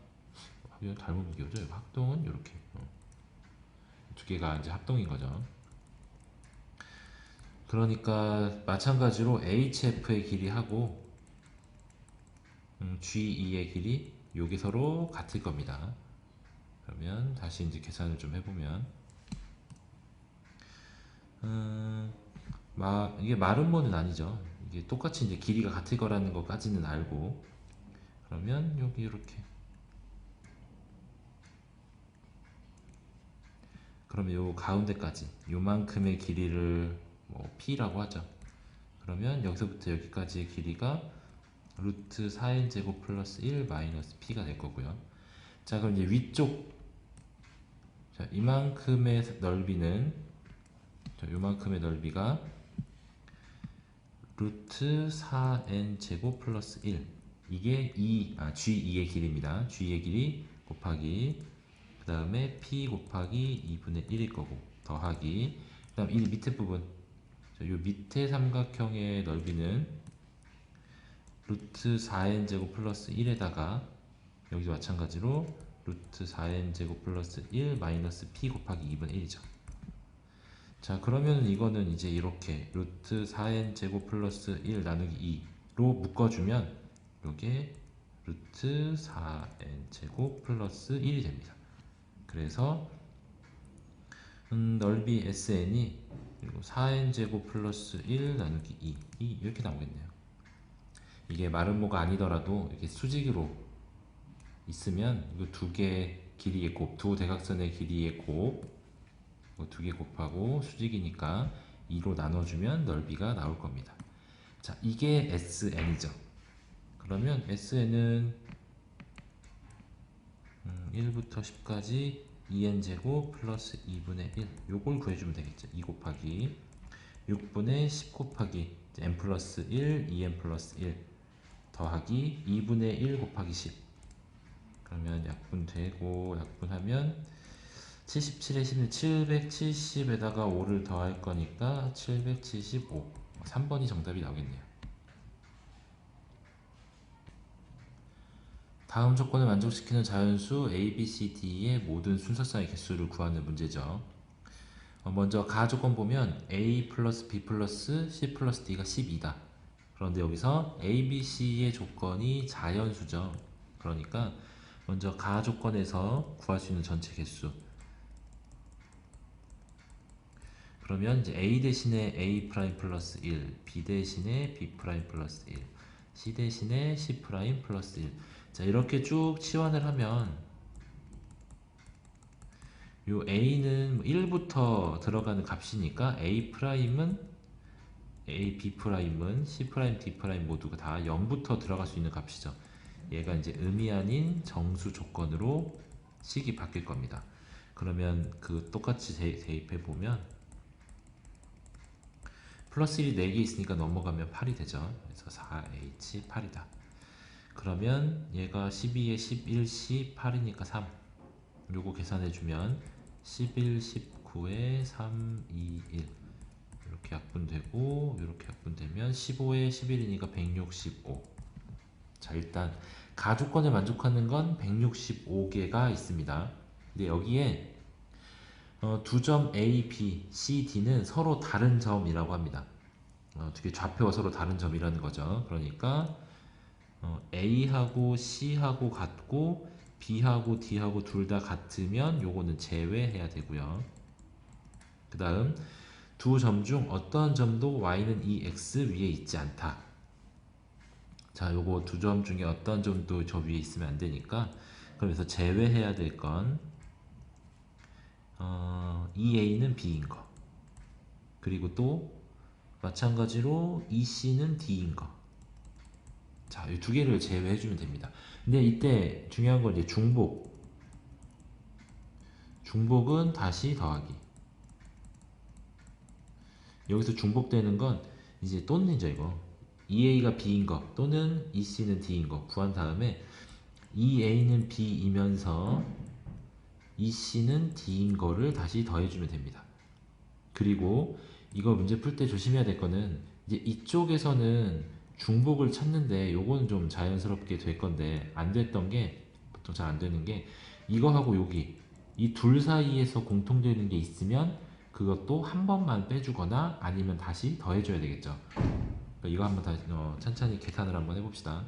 이거 잘못 비교죠. 합동은 이렇게 두 개가 이제 합동인 거죠. 그러니까 마찬가지로 HF의 길이하고 GE의 길이 요게 서로 같을 겁니다. 그러면 다시 이제 계산을 좀 해보면 이게 마름모는 아니죠. 이게 똑같이 이제 길이가 같을 거라는 것까지는 알고, 그러면 여기 이렇게, 그러면 요 가운데까지 요만큼의 길이를 뭐 P라고 하죠. 그러면 여기서부터 여기까지의 길이가 루트 4n 제곱 플러스 1 마이너스 P가 될 거고요. 자, 그럼 이제 위쪽, 자, 이만큼의 넓이는, 자, 요만큼의 넓이가 루트 4n 제곱 플러스 1, 이게 G2의 길이입니다. G의 길이 곱하기 그 다음에 P 곱하기 2분의 1일 거고 더하기 그 다음 이 밑에 부분, 자, 요 밑에 삼각형의 넓이는 루트 4n 제곱 플러스 1에다가 여기도 마찬가지로 루트 4n 제곱 플러스 1 마이너스 P 곱하기 2분의 1이죠. 자, 그러면 이거는 이제 이렇게 루트 4n 제곱 플러스 1 나누기 2로 묶어주면 요게 루트 4n 제곱 플러스 1이 됩니다. 그래서 넓이 SN이 그리고 4n 제곱 플러스 1 나누기 2 이렇게 나오겠네요. 이게 마름모가 아니더라도 이렇게 수직으로 있으면 이거 두 개 길이의 곱, 두 대각선의 길이의 곱, 두 개 곱하고 수직이니까 2로 나눠주면 넓이가 나올 겁니다. 자, 이게 SN이죠. 그러면 SN은 1부터 10까지 2n제곱 플러스 2분의 1 요걸 구해주면 되겠죠. 2 곱하기 6분의 10 곱하기 n 플러스 1 2n 플러스 1 더하기 2분의 1 곱하기 10. 그러면 약분되고 약분하면 77에 10은 770에다가 5를 더할 거니까 775. 3번이 정답이 나오겠네요. 다음 조건을 만족시키는 자연수 A, B, C, D의 모든 순서상의 개수를 구하는 문제죠. 먼저 가 조건 보면 A 플러스 B 플러스 C 플러스 D가 12다. 그런데 여기서 A, B, C의 조건이 자연수죠. 그러니까 먼저 가 조건에서 구할 수 있는 전체 개수. 그러면 이제 A 대신에 A 프라임 플러스 1, B 대신에 B 프라임 플러스 1, C 대신에 C 프라임 플러스 1. 자, 이렇게 쭉 치환을 하면 요 A는 1부터 들어가는 값이니까 A 프라임은 A, B 프라임은 C 프라임, D 프라임 모두가 다 0부터 들어갈 수 있는 값이죠. 얘가 이제 음이 아닌 정수 조건으로 식이 바뀔 겁니다. 그러면 그 똑같이 대입해 보면 플러스 1이 4개 있으니까 넘어가면 8이 되죠. 그래서 4H 8이다. 그러면 얘가 12에 11C 8이니까 3. 요거 계산해주면 11, 19에 3, 2, 1 이렇게 약분되고 이렇게 약분되면 15에 11이니까 165. 자, 일단 가조건에 만족하는 건 165개가 있습니다. 근데 여기에 두 점 A, B, C, D는 서로 다른 점이라고 합니다. 어떻게 좌표가 서로 다른 점이라는 거죠. 그러니까 A하고 C하고 같고 B하고 D하고 둘 다 같으면 요거는 제외해야 되고요. 그 다음 두 점 중 어떤 점도 Y는 이 X 위에 있지 않다. 자, 요거 두 점 중에 어떤 점도 저 위에 있으면 안 되니까 그래서 제외해야 될 건 EA는 B인 거. 그리고 또 마찬가지로 EC는 D인 거. 자, 이 두 개를 제외해주면 됩니다. 근데 이때 중요한 건 이제 중복. 중복은 다시 더하기. 여기서 중복되는 건 이제 또는이죠, 이거. EA가 B인 거 또는 EC는 D인 거 구한 다음에 EA는 B이면서 EC는 D인 거를 다시 더해주면 됩니다. 그리고 이거 문제 풀 때 조심해야 될 거는 이제 이쪽에서는 중복을 찾는데 요거는 좀 자연스럽게 될 건데 안 됐던 게 보통 잘 안 되는 게 이거하고 여기 이 둘 사이에서 공통되는 게 있으면 그것도 한 번만 빼주거나 아니면 다시 더해줘야 되겠죠. 그러니까 이거 한번 다시 천천히 계산을 한번 해봅시다.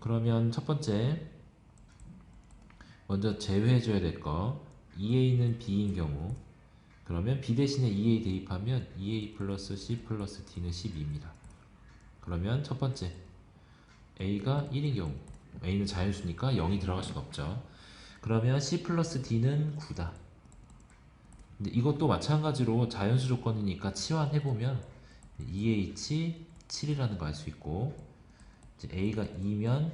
그러면 첫 번째 먼저 제외해줘야 될 거 EA는 B인 경우 그러면 B 대신에 EA 대입하면 EA 플러스 C 플러스 D는 12입니다. 그러면 첫 번째 A가 1인 경우 A는 자연수니까 0이 들어갈 수가 없죠. 그러면 C 플러스 D는 9다. 근데 이것도 마찬가지로 자연수 조건이니까 치환해보면 EH 7이라는 거 알 수 있고 이제 A가 2면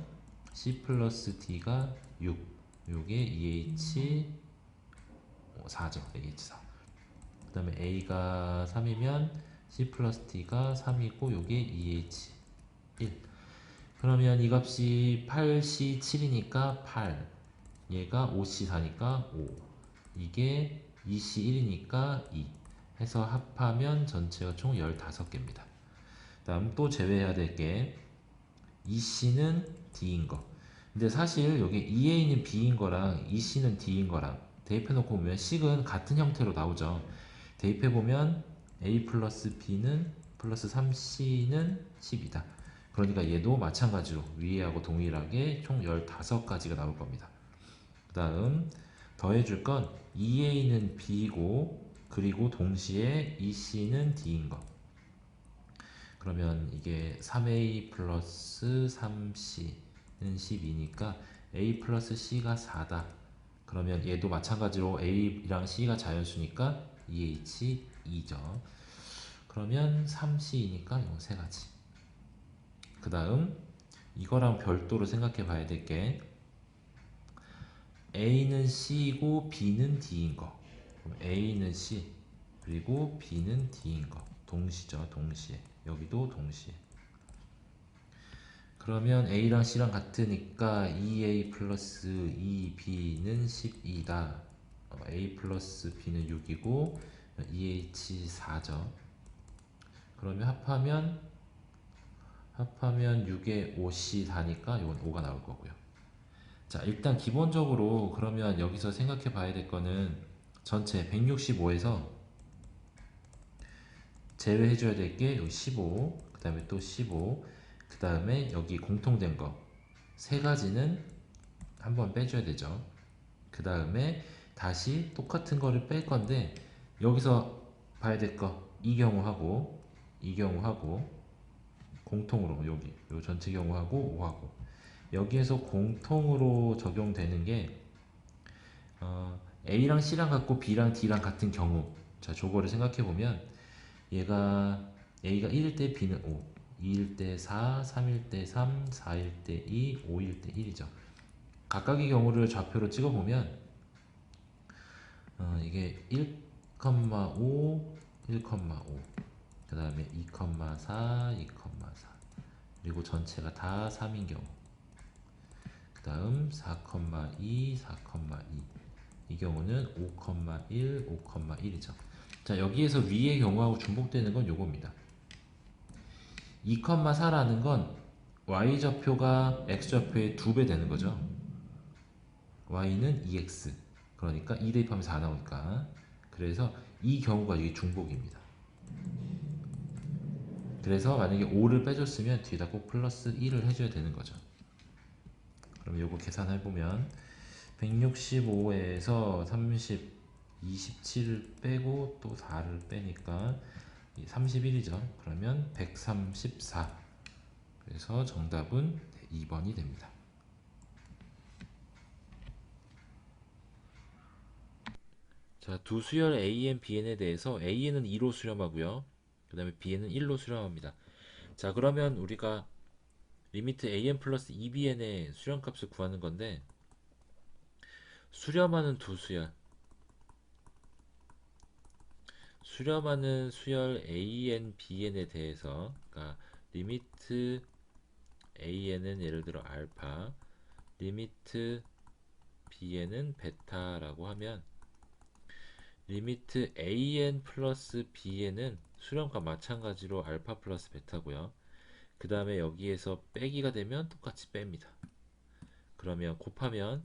C 플러스 D가 6 요게 EH 4죠. EH 4. 그 다음에 A가 3이면 C 플러스 D가 3이고 요게 EH 1. 그러면 이 값이 8C 7이니까 8 얘가 5C 4니까 5 이게 2C 1이니까 2 해서 합하면 전체가 총 15개입니다. 다음 또 제외해야 될 게 EC는 D인 거. 근데 사실 여기 EA는 B인 거랑 EC는 D인 거랑 대입해놓고 보면 식은 같은 형태로 나오죠. 대입해보면 A 플러스 B는 플러스 3C는 10이다. 그러니까 얘도 마찬가지로 위에하고 동일하게 총 15가지가 나올 겁니다. 그 다음 더해줄 건 EA는 B고 그리고 동시에 EC는 D인 거. 그러면 이게 3A 플러스 3C는 12니까 A 플러스 C가 4다. 그러면 얘도 마찬가지로 A랑 C가 자연수니까 EH 2죠. 그러면 3C이니까 요 세 가지. 그 다음 이거랑 별도로 생각해 봐야 될 게 A는 C이고 B는 D인 거. 그럼 A는 C 그리고 B는 D인 거. 동시죠, 동시에. 여기도 동시에. 그러면 A랑 C랑 같으니까 2A 플러스 2B는 12다. A 플러스 B는 6이고 2H 4죠. 그러면 합하면 6에 5C 다니까 이건 5가 나올 거고요. 자, 일단 기본적으로 그러면 여기서 생각해 봐야 될 거는 전체 165에서 제외해 줘야 될 게 여기 15, 그 다음에 또 15, 그 다음에 여기 공통된 거 세 가지는 한번 빼줘야 되죠. 그 다음에 다시 똑같은 거를 뺄 건데 여기서 봐야 될 거 이 경우하고 공통으로 여기 요 전체 경우하고 5하고 여기에서 공통으로 적용되는 게 A랑 C랑 같고 B랑 D랑 같은 경우 자 저거를 생각해 보면 얘가 A가 1일 때 B는 5 2일 때 4, 3일 때 3, 4일 때 2, 5일 때 1이죠. 각각의 경우를 좌표로 찍어 보면 이게 1,5, 1,5 그 다음에 2,4, 2,4 그리고 전체가 다 3인 경우 그 다음 4,2, 4,2 이 경우는 5,1, 5,1이죠. 자 여기에서 위의 경우하고 중복되는 건 요겁니다. 2,4라는 건 y좌표가 x좌표의 2배 되는 거죠. y는 2x 그러니까 2 대입하면 4 나오니까 그래서 이 경우가 이게 중복입니다. 그래서 만약에 5를 빼줬으면 뒤에다 꼭 플러스 1을 해줘야 되는 거죠. 그럼 요거 계산해보면 165에서 30, 27을 빼고 또 4를 빼니까 31이죠. 그러면 134. 그래서 정답은 2번이 됩니다. 자, 두 수열 AN, BN에 대해서 AN은 2로 수렴하고요. 그 다음에 BN은 1로 수렴합니다. 자, 그러면 우리가 리미트 AN 플러스 2BN의 수렴값을 구하는 건데 수렴하는 두 수열 수렴하는 수열 AN, BN에 대해서 그러니까 리미트 AN은 예를 들어 알파 리미트 BN은 베타라고 하면 리미트 AN 플러스 BN은 수렴과 마찬가지로 알파 플러스 베타고요. 그 다음에 여기에서 빼기가 되면 똑같이 뺍니다. 그러면 곱하면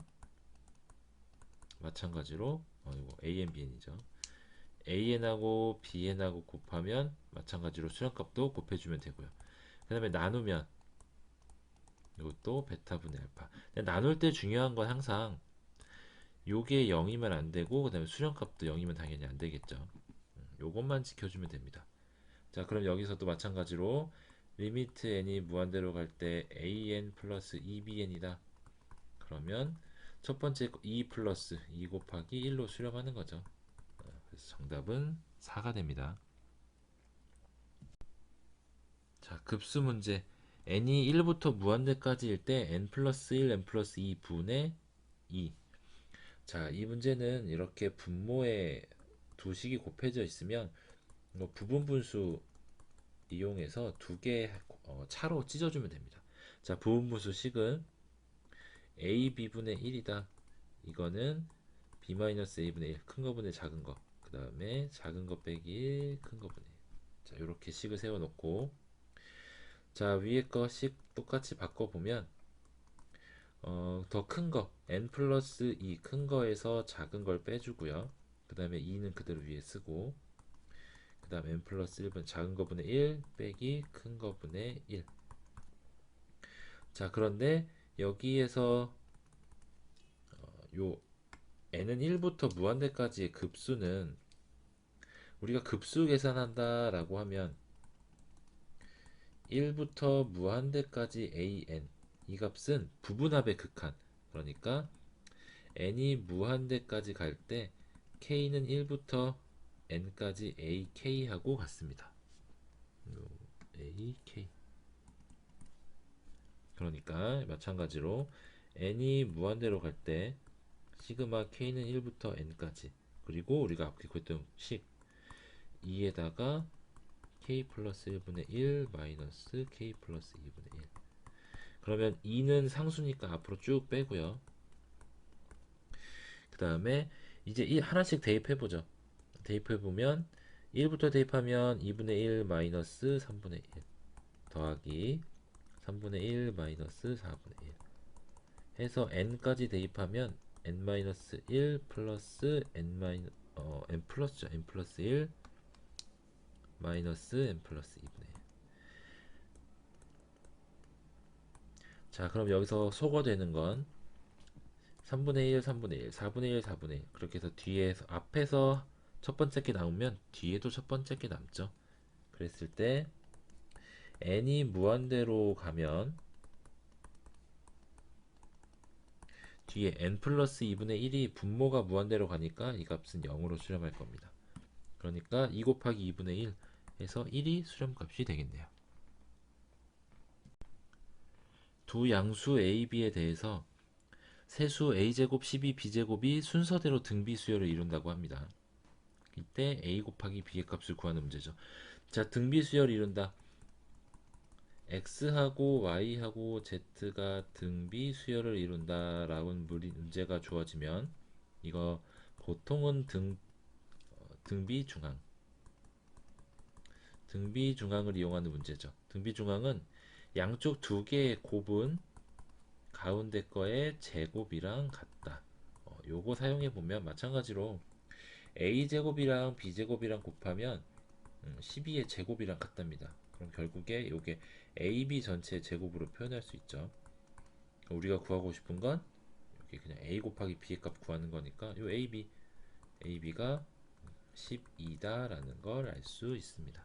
마찬가지로 이거 AN, BN이죠. AN하고 BN하고 곱하면 마찬가지로 수렴값도 곱해주면 되고요. 그 다음에 나누면 이것도 베타분의 알파. 나눌 때 중요한 건 항상 요게 0이면 안 되고 그 다음에 수렴값도 0이면 당연히 안 되겠죠. 요것만 지켜주면 됩니다. 자 그럼 여기서도 마찬가지로 리미트 n이 무한대로 갈 때 an 플러스 2bn이다. 그러면 첫 번째 2 플러스 2 곱하기 1로 수렴하는 거죠. 그래서 정답은 4가 됩니다. 자 급수 문제 n이 1부터 무한대까지일 때 n 플러스 1, n 플러스 2 분의 2. 자, 이 문제는 이렇게 분모에 두 식이 곱해져 있으면 부분 분수 이용해서 두 개 차로 찢어주면 됩니다. 자, 부분 분수 식은 a b분의 1이다. 이거는 b-a분의 1, 큰 거분의 작은 거. 그 다음에 작은 거 빼기 1, 큰 거분의 1. 자, 이렇게 식을 세워놓고 자, 위에 거 식 똑같이 바꿔보면 더 큰 거, n 플러스 2 큰 거에서 작은 걸 빼주고요. 그 다음에 2는 그대로 위에 쓰고 그 다음 n 플러스 1분 작은 거분의 1 빼기 큰 거분의 1. 자 그런데 여기에서 요 n은 1부터 무한대까지의 급수는 우리가 급수 계산한다 라고 하면 1부터 무한대까지 an 이 값은 부분합의 극한 그러니까 n이 무한대까지 갈 때 k는 1부터 n까지 ak하고 같습니다. A, K. 그러니까 마찬가지로 n이 무한대로 갈 때 시그마 k는 1부터 n까지, 그리고 우리가 아까 구했던 식 2에다가 k 플러스 1분의 1 마이너스 k 플러스 2분의 1. 그러면 2는 상수니까 앞으로 쭉 빼고요. 그 다음에 이제 하나씩 대입해보죠. 대입해보면 1부터 대입하면 2분의 1 마이너스 3분의 1 더하기 3분의 1 마이너스 4분의 1 해서 n까지 대입하면 n-1 플러스 n 플러스죠. n 플러스 1 마이너스 n 플러스 2분의 1. 자, 그럼 여기서 소거되는 건 3분의 1, 3분의 1, 4분의 1, 4분의 1. 그렇게 해서 뒤에서, 앞에서 첫 번째 게 나오면 뒤에도 첫 번째 게 남죠. 그랬을 때 n이 무한대로 가면 뒤에 n 플러스 2분의 1이 분모가 무한대로 가니까 이 값은 0으로 수렴할 겁니다. 그러니까 2 곱하기 2분의 1 해서 1이 수렴값이 되겠네요. 두 양수 a, b에 대해서 세수 a제곱 12b제곱이 순서대로 등비 수열을 이룬다고 합니다. 이때 a 곱하기 b의 값을 구하는 문제죠. 자, 등비 수열을 이룬다. x하고 y하고 z가 등비 수열을 이룬다 라는 문제가 주어지면 이거 보통은 등비 중항, 등비 중항을 이용하는 문제죠. 등비 중항은 양쪽 두 개의 곱은 가운데 거의 제곱이랑 같다. 요거 사용해 보면 마찬가지로 a제곱이랑 b제곱이랑 곱하면 12의 제곱이랑 같답니다. 그럼 결국에 요게 ab 전체 제곱으로 표현할 수 있죠. 우리가 구하고 싶은 건 여기 그냥 a 곱하기 b의 값 구하는 거니까 요 ab가 12다라는 걸 알 수 있습니다.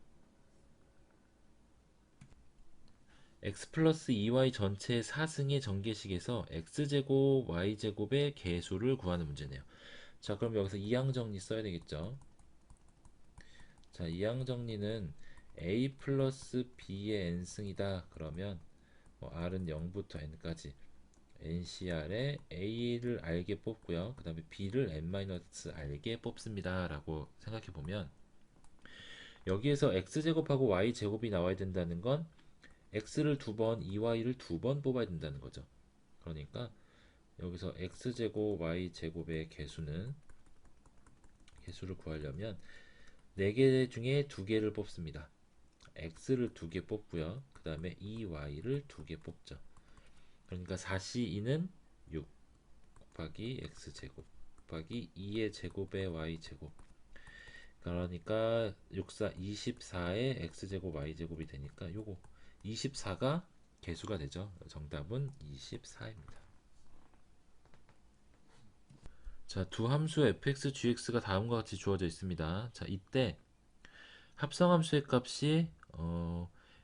x 플러스 2y 전체 4승의 전개식에서 x제곱 y제곱의 개수를 구하는 문제네요. 자, 그럼 여기서 이항정리 써야 되겠죠. 자, 이항정리는 a 플러스 b의 n승이다. 그러면 r은 0부터 n까지 ncr에 a를 알게 뽑고요. 그 다음에 b를 n-r게 뽑습니다. 라고 생각해보면 여기에서 x제곱하고 y제곱이 나와야 된다는 건 x를 2번, 2y를 2번 뽑아야 된다는 거죠. 그러니까 여기서 x제곱, y제곱의 개수를 구하려면 4개 중에 2개를 뽑습니다. x를 2개 뽑고요. 그 다음에 2y를 2개 뽑죠. 그러니까 4c2는 6 곱하기 x제곱 곱하기 2의 제곱의 y제곱, 그러니까 6사 24의 x제곱 y제곱이 되니까 요거 24가 개수가 되죠. 정답은 24입니다. 자, 두 함수 fx, gx가 다음과 같이 주어져 있습니다. 자, 이때 합성함수의 값이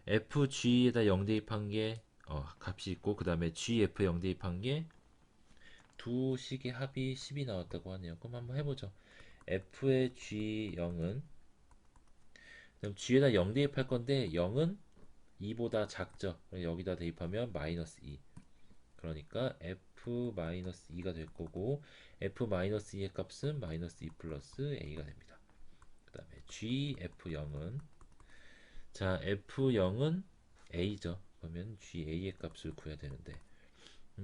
fg에다 0 대입한 게 값이 있고, 그 다음에 gf 0 대입한 게 두 식의 합이 10이 나왔다고 하네요. 그럼 한번 해보죠. f의 g0은, 그럼 g에다 0 대입할 건데 0은 2보다 작죠. 여기다 대입하면 마이너스 2. 그러니까 f-2가 될 거고, f-2의 값은 마이너스 2 플러스 a가 됩니다. 그 다음에 gf0은, 자, f0은 a죠. 그러면 ga의 값을 구해야 되는데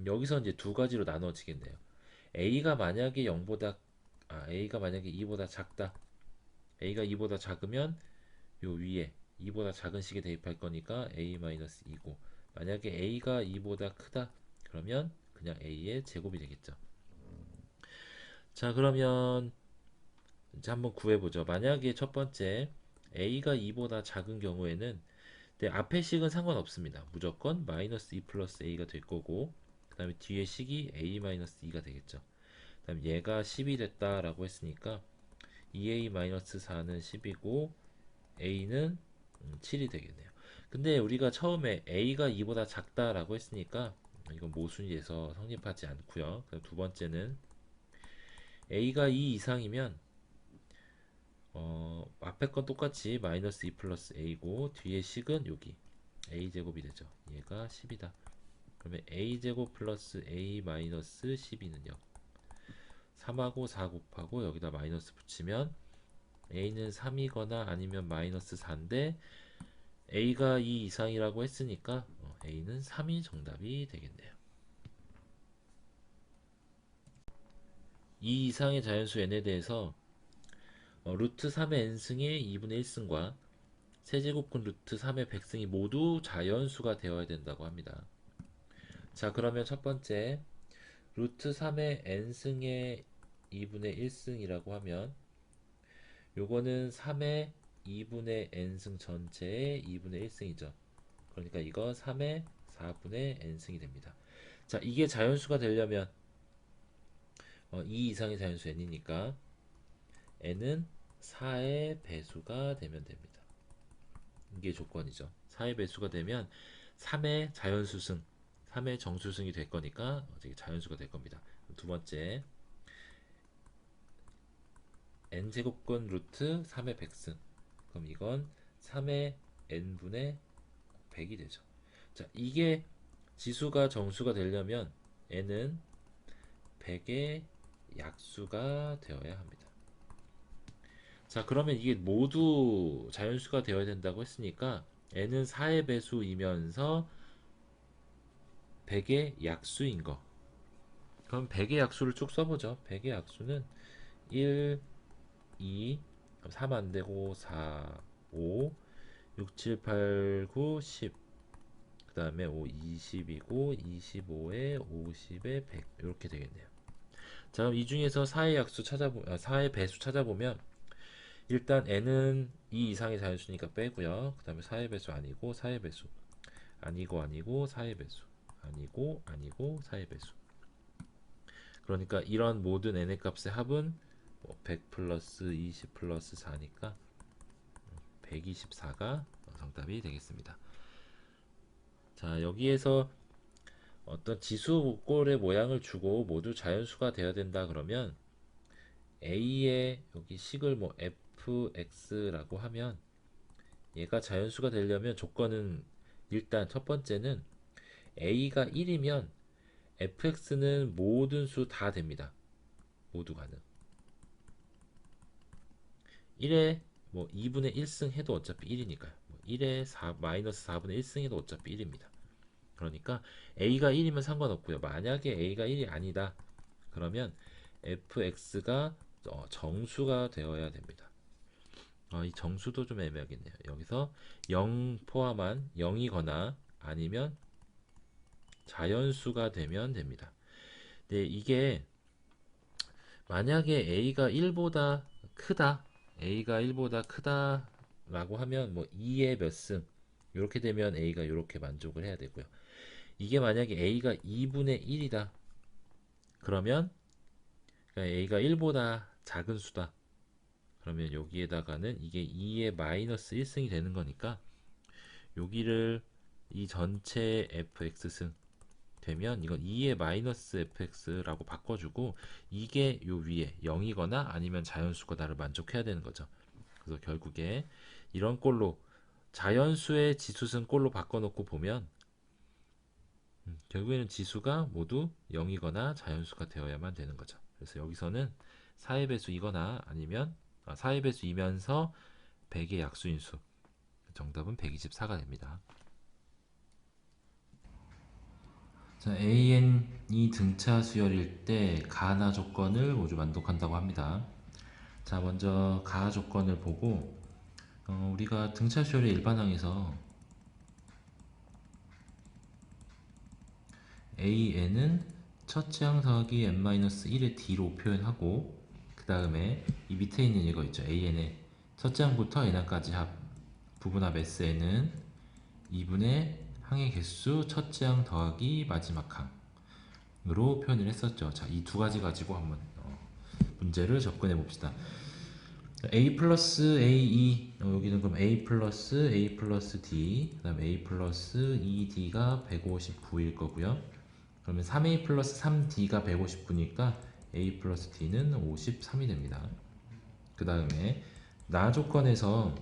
여기서 이제 두 가지로 나눠지겠네요. a가 만약에 0보다 a가 만약에 2보다 작다. a가 2보다 작으면 요 위에 2보다 작은 식에 대입할 거니까 a-2고, 만약에 a가 2보다 크다 그러면 그냥 a의 제곱이 되겠죠. 자, 그러면 이제 한번 구해보죠. 만약에 첫 번째 a가 2보다 작은 경우에는 앞에 식은 상관없습니다. 무조건 마이너스 2 플러스 a가 될 거고, 그 다음에 뒤에 식이 a-2가 되겠죠. 그 다음 얘가 10이 됐다라고 했으니까 2a-4는 10이고 a는 7이 되겠네요. 근데 우리가 처음에 a가 2보다 작다라고 했으니까 이건 모순이돼서 성립하지 않고요. 그럼 두 번째는 a가 2 이상이면 앞에 건 똑같이 마이너스 2 플러스 a고 뒤에 식은 여기 a제곱이 되죠. 얘가 10이다. 그러면 a제곱 플러스 a 마이너스 12는요. 3하고 4 곱하고 여기다 마이너스 붙이면 a는 3이거나 아니면 마이너스 4인데 a가 2 이상이라고 했으니까 a는 3이 정답이 되겠네요. 2 이상의 자연수 n에 대해서 루트 3의 n승의 2분의 1승과 세제곱근 루트 3의 100승이 모두 자연수가 되어야 된다고 합니다. 자, 그러면 첫 번째 루트 3의 n승의 2분의 1승이라고 하면 요거는 3의 2분의 n승 전체의 2분의 1승이죠. 그러니까 이거 3의 4분의 n승이 됩니다. 자, 이게 자연수가 되려면 2 이상의 자연수 n이니까 n은 4의 배수가 되면 됩니다. 이게 조건이죠. 4의 배수가 되면 3의 자연수승, 3의 정수승이 될 거니까 자연수가 될 겁니다. 두 번째 n제곱근 루트 3의 100승, 그럼 이건 3의 n분의 100이 되죠. 자, 이게 지수가 정수가 되려면 n은 100의 약수가 되어야 합니다. 자, 그러면 이게 모두 자연수가 되어야 된다고 했으니까 n은 4의 배수이면서 100의 약수인 거. 그럼 100의 약수를 쭉 써보죠. 100의 약수는 1, 2, 3 안되고 4, 5, 6, 7, 8, 9, 10. 그 다음에 5, 20이고 25에 50에 100 이렇게 되겠네요. 자, 그럼 이 중에서 4의 약수 4의 배수 찾아보면 일단 n은 2 이상의 자연수니까 빼고요. 그 다음에 4의 배수 아니고 4의 배수 아니고 4의 배수 아니고 4의 배수. 그러니까 이런 모든 n의 값의 합은 100 플러스 20 플러스 4니까 124가 정답이 되겠습니다. 자, 여기에서 어떤 지수꼴의 모양을 주고 모두 자연수가 되어야 된다 그러면 a의 여기 식을 뭐 fx라고 하면 얘가 자연수가 되려면 조건은 일단 첫 번째는 a가 1이면 fx는 모든 수 다 됩니다. 모두 가능. 1에 뭐 2분의 1승 해도 어차피 1이니까요. 1에 4, 마이너스 4분의 1승 해도 어차피 1입니다. 그러니까 a가 1이면 상관없고요. 만약에 a가 1이 아니다. 그러면 fx가 정수가 되어야 됩니다. 이 정수도 좀 애매하겠네요. 여기서 0 포함한 0이거나 아니면 자연수가 되면 됩니다. 근데 이게 만약에 a가 1보다 크다, a가 1보다 크다 라고 하면 뭐 2의 몇 승 이렇게 되면 a가 이렇게 만족을 해야 되고요. 이게 만약에 a가 2분의 1이다 그러면 a가 1보다 작은 수다 그러면 여기에다가는 이게 2의 마이너스 1승이 되는 거니까 여기를 이 전체 fx승 되면 이건 2의 마이너스 fx라고 바꿔주고 이게 요 위에 0이거나 아니면 자연수거나를 만족해야 되는 거죠. 그래서 결국에 이런 꼴로 자연수의 지수승 꼴로 바꿔놓고 보면 결국에는 지수가 모두 0이거나 자연수가 되어야만 되는 거죠. 그래서 여기서는 4의 배수이거나 아니면 4의 배수이면서 100의 약수인 수. 정답은 124가 됩니다. 자, AN이 등차 수열일 때 가나 조건을 모두 만족한다고 합니다. 자, 먼저 가 조건을 보고 우리가 등차 수열의 일반항에서 AN은 첫째 항 더하기 n-1의 d로 표현하고 그 다음에 이 밑에 있는 이거 있죠. AN의 첫째 항부터 n항까지 합 부분합 SN은 2분의 항의 개수 첫째 항 더하기 마지막 항으로 표현을 했었죠. 자, 이 두 가지 가지고 한번 문제를 접근해 봅시다. a 플러스 ae 여기는 그럼 a 플러스 d 그 다음에 a 플러스 2d가 159일 거고요. 그러면 3a 플러스 3d가 159니까 a 플러스 d는 53이 됩니다. 그 다음에 나 조건에서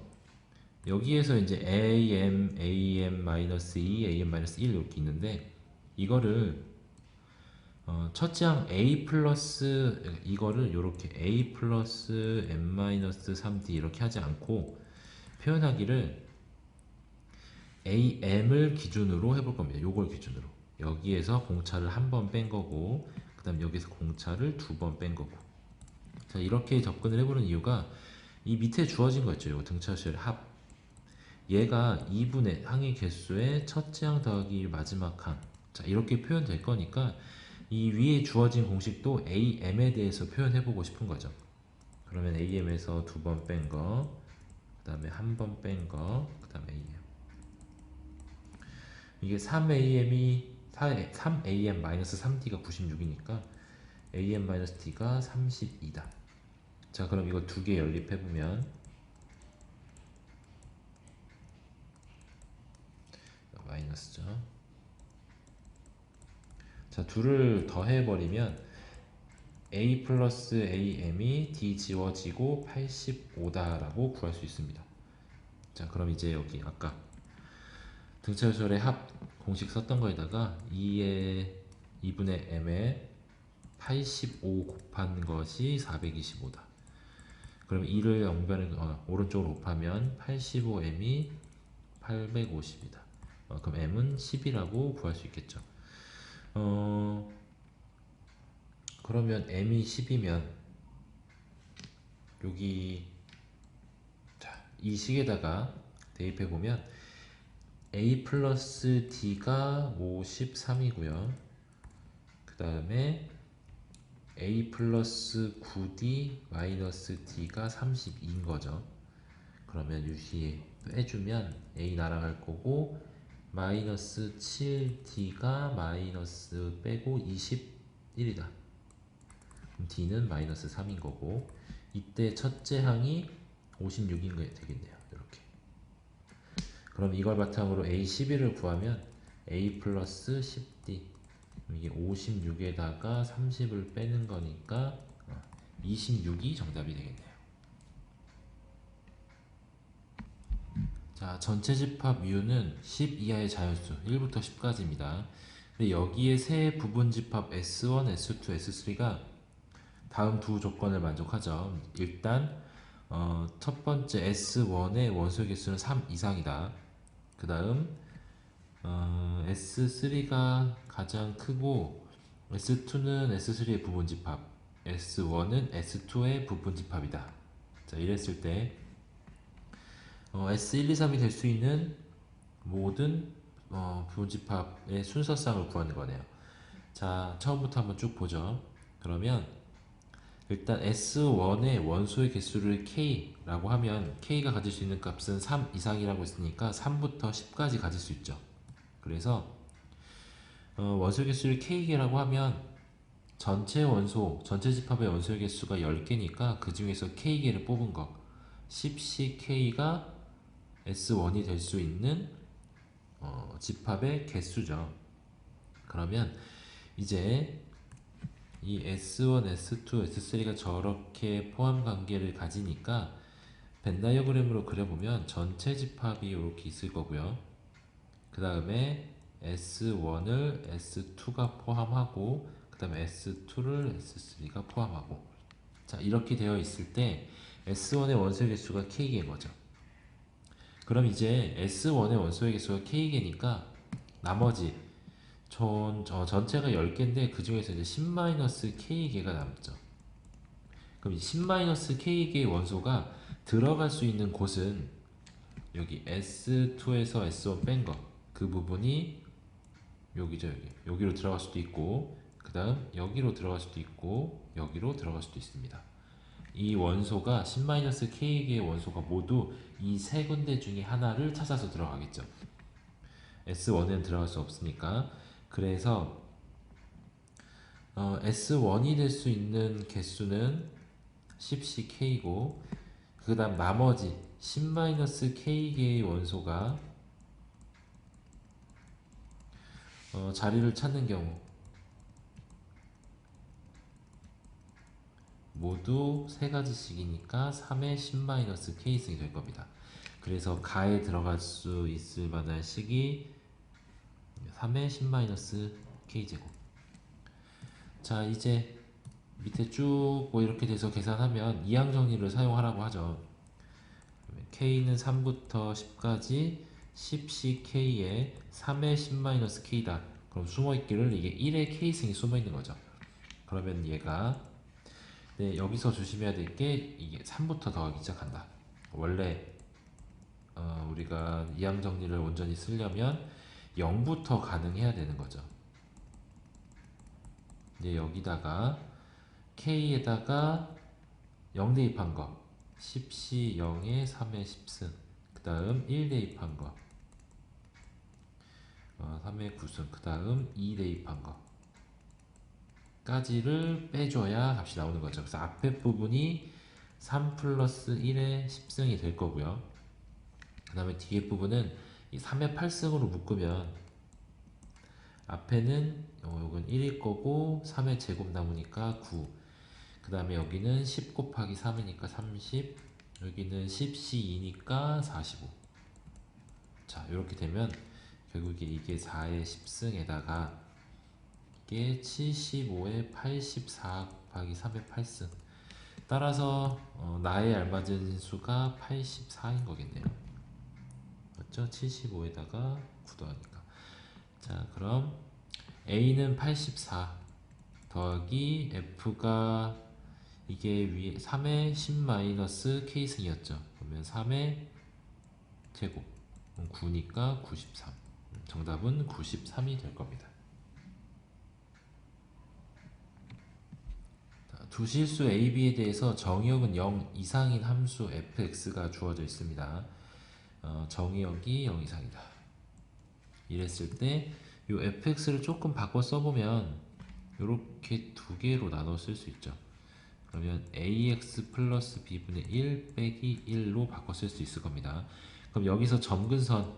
여기에서 이제 AM, AM-2, AM-1 이렇게 있는데 이거를 첫째 항 A 플러스 이거를 이렇게 A 플러스 M-3D 이렇게 하지 않고 표현하기를 AM을 기준으로 해볼 겁니다. 요걸 기준으로 여기에서 공차를 한 번 뺀 거고 그 다음 여기서 공차를 두 번 뺀 거고 자 이렇게 접근을 해보는 이유가 이 밑에 주어진 거 있죠. 요 등차수열 합 얘가 2분의 항의 개수의 첫째 항 더하기 마지막 항 자 이렇게 표현될 거니까 이 위에 주어진 공식도 AM에 대해서 표현해보고 싶은 거죠. 그러면 AM에서 두 번 뺀 거, 그 다음에 한 번 뺀 거, 그 다음에 AM. 이게 3AM-3D가 96이니까 AM-D가 32다. 자, 그럼 이거 두 개 연립해보면 마이너스죠. 자, 둘을 더해버리면 A 플러스 AM이 D 지워지고 85다라고 구할 수 있습니다. 자, 그럼 이제 여기 아까 등차수열의 합 공식 썼던 거에다가 2분의 m에 85 곱한 것이 425다. 그럼 2를 오른쪽으로 곱하면 85m이 850이다. 그럼 m은 10이라고 구할 수 있겠죠. 그러면 m이 10이면 여기 자, 이 식에다가 대입해 보면 a 플러스 d가 53이고요. 그 다음에 a 플러스 9d 마이너스 d가 32인 거죠. 그러면 유시에 빼주면 a 날아갈 거고 마이너스 7d가 마이너스 빼고 21이다. 그럼 d는 마이너스 3인 거고 이때 첫째 항이 56인 게 되겠네요. 이렇게. 그럼 이걸 바탕으로 A11을 구하면 A 플러스 10D 이게 56에다가 30을 빼는 거니까 26이 정답이 되겠네요. 자, 전체 집합 U는 10 이하의 자연수 1부터 10까지입니다. 근데 여기에 세 부분 집합 S1, S2, S3가 다음 두 조건을 만족하죠. 일단 첫 번째 S1의 원소의 개수는 3 이상이다. 그 다음 S3가 가장 크고 S2는 S3의 부분집합 S1은 S2의 부분집합이다. 자 이랬을 때 S1, 2, 3이 될 수 있는 모든 부분집합의 순서상을 구하는 거네요. 자 처음부터 한번 쭉 보죠. 그러면 일단 S1의 원소의 개수를 K라고 하면 K가 가질 수 있는 값은 3 이상이라고 했으니까 3부터 10까지 가질 수 있죠. 그래서 원소 개수를 K개라고 하면 전체 집합의 원소 개수가 10개니까 그 중에서 K개를 뽑은 거 10씩 K가 S1이 될 수 있는 집합의 개수죠. 그러면 이제 이 S1, S2, S3가 저렇게 포함 관계를 가지니까 벤 다이어그램으로 그려보면 전체 집합이 이렇게 있을 거고요. 그 다음에 S1을 S2가 포함하고 그 다음에 S2를 S3가 포함하고 자 이렇게 되어 있을 때 S1의 원소의 개수가 K개인 거죠. 그럼 이제 S1의 원소의 개수가 K개니까 나머지 전체가 10개인데 그 중에서 이제 10-K개가 남죠. 그럼 이 10-K개의 원소가 들어갈 수 있는 곳은 여기 S2에서 S1 뺀 거 그 부분이 여기죠. 여기로 들어갈 수도 있고 그 다음 여기로 들어갈 수도 있고 여기로 들어갈 수도 있습니다. 이 원소가 10-K개의 원소가 모두 이 세 군데 중에 하나를 찾아서 들어가겠죠. S1에는 들어갈 수 없으니까. 그래서 S1이 될 수 있는 개수는 10씩 K고 그 다음 나머지 10-K개의 원소가 자리를 찾는 경우 모두 세 가지씩이니까 3의 10-k승이 될 겁니다. 그래서 가에 들어갈 수 있을 만한 식이 3의 10-k제곱. 자, 이제 밑에 쭉 뭐 이렇게 돼서 계산하면 이항 정리를 사용하라고 하죠. k는 3부터 10까지 10ck에 3의 10-k다. 그럼 숨어있기를 이게 1의 k승이 숨어있는 거죠. 그러면 얘가 네, 여기서 조심해야 될 게 이게 3부터 더하기 시작한다. 원래 우리가 이항 정리를 온전히 쓰려면 0부터 가능해야 되는 거죠. 이제 여기다가 k에다가 0 대입한 거 10시 0에 3의 10승, 그 다음 1 대입한 거 3의 9승, 그 다음 2 대입한 거 까지를 빼줘야 값이 나오는 거죠. 그래서 앞에 부분이 3 플러스 1의 10승이 될 거고요. 그 다음에 뒤에 부분은 이 3의 8승으로 묶으면 앞에는 이건 1일 거고 3의 제곱 남으니까 9, 그 다음에 여기는 10 곱하기 3이니까 30, 여기는 10C2니까 45. 자, 이렇게 되면 결국에 이게 4의 10승에다가 이게 75의 84 곱하기 3의 8승. 따라서 나에 알맞은 수가 84인 거겠네요. 맞죠? 75에다가 9 더하니까. 자, 그럼 A는 84 더하기 F가 이게 위에 3의 10-k승이었죠. 그러면 3의 제곱 9니까 93. 정답은 93이 될 겁니다. 두 실수 A, B에 대해서 정의역은 0 이상인 함수 fx가 주어져 있습니다. 정의역이 0 이상이다. 이랬을 때 이 fx를 조금 바꿔 써보면 이렇게 두 개로 나눠 쓸 수 있죠. 그러면 ax 플러스 b분의 1 빼기 1로 바꿔 쓸 수 있을 겁니다. 그럼 여기서 점근선은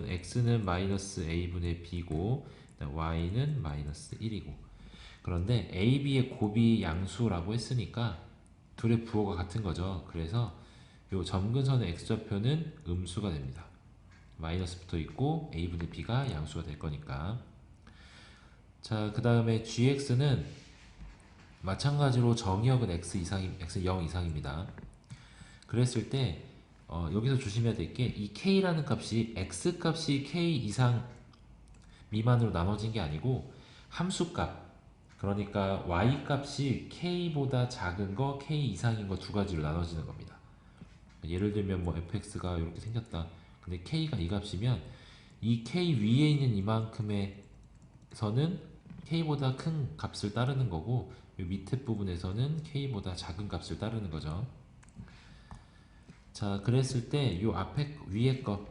x는 마이너스 a분의 b고 y는 마이너스 1이고, 그런데 a, b의 곱이 양수라고 했으니까 둘의 부호가 같은 거죠. 그래서 이 점근선의 x좌표는 음수가 됩니다. 마이너스 붙어 있고 a분의 b가 양수가 될 거니까. 자, 그 다음에 gx는 마찬가지로 정의역은 x 0 이상입니다. 그랬을 때 여기서 조심해야 될 게 이 k라는 값이 x 값이 k 이상 미만으로 나눠진 게 아니고 함수값, 그러니까 y 값이 k보다 작은 거, k 이상인 거 두 가지로 나눠지는 겁니다. 예를 들면 뭐 fx가 이렇게 생겼다. 근데 k가 이 값이면 이 k 위에 있는 이만큼의 선은 k보다 큰 값을 따르는 거고, 이 밑에 부분에서는 k보다 작은 값을 따르는 거죠. 자, 그랬을 때 이 앞에 위에 거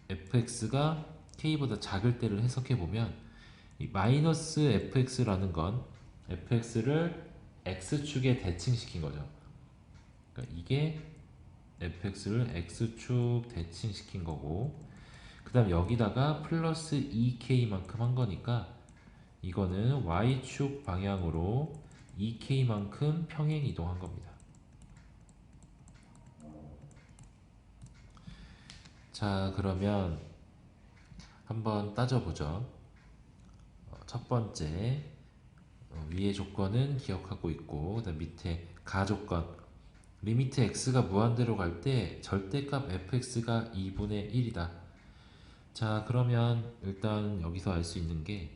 fx가 k보다 작을 때를 해석해 보면 이 마이너스 fx라는 건 fx를 x축에 대칭시킨 거죠. 그러니까 이게 fx를 x축 대칭시킨 거고, 그 다음 여기다가 플러스 2k만큼 한 거니까 이거는 y축 방향으로 2k만큼 평행 이동한 겁니다. 자, 그러면 한번 따져보죠. 첫 번째 위의 조건은 기억하고 있고, 그다음 밑에 가조건 리미트 x가 무한대로 갈 때 절대값 fx가 2분의 1이다. 자, 그러면 일단 여기서 알 수 있는 게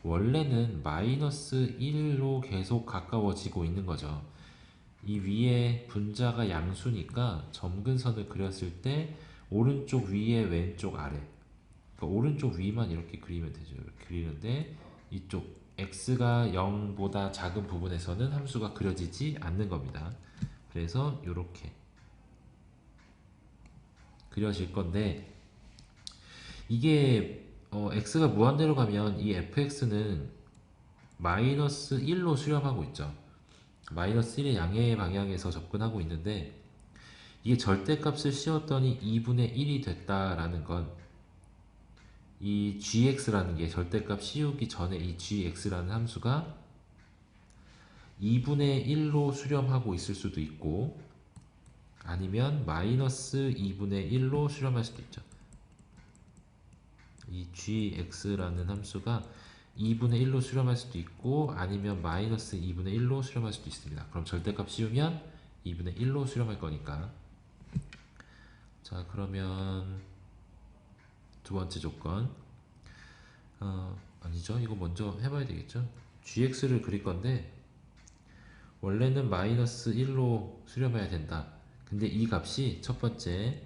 원래는 마이너스 1로 계속 가까워지고 있는 거죠. 이 위에 분자가 양수니까 점근선을 그렸을 때 오른쪽 위에 왼쪽 아래, 그러니까 오른쪽 위만 이렇게 그리면 되죠. 이렇게 그리는데 이쪽 x가 0보다 작은 부분에서는 함수가 그려지지 않는 겁니다. 그래서 이렇게 그려질 건데, 이게 x가 무한대로 가면 이 fx는 마이너스 1로 수렴하고 있죠. 마이너스 1의 양의 방향에서 접근하고 있는데, 이게 절대값을 씌웠더니 2분의 1이 됐다라는 건 이 gx라는 게 절대값 씌우기 전에 이 gx라는 함수가 2분의 1로 수렴하고 있을 수도 있고 아니면 마이너스 2분의 1로 수렴할 수도 있죠. 이 gx라는 함수가 2분의 1로 수렴할 수도 있고 아니면 마이너스 2분의 1로 수렴할 수도 있습니다. 그럼 절대값 씌우면 2분의 1로 수렴할 거니까. 자, 그러면 두 번째 조건. 아니죠. 이거 먼저 해봐야 되겠죠. gx를 그릴 건데 원래는 마이너스 1로 수렴해야 된다. 근데 이 값이 첫 번째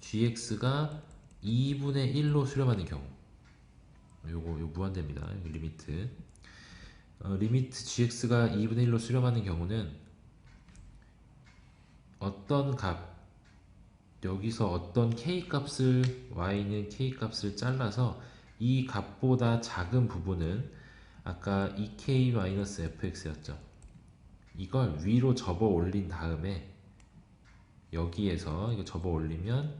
gx가 2분의 1로 수렴하는 경우, 요거 무한대입니다. 리미트. 리미트 gx가 2분의 1로 수렴하는 경우는 어떤 값, 여기서 어떤 k값을, y는 k값을 잘라서 이 값보다 작은 부분은 아까 2k-fx였죠. 이걸 위로 접어 올린 다음에 여기에서 이거 접어 올리면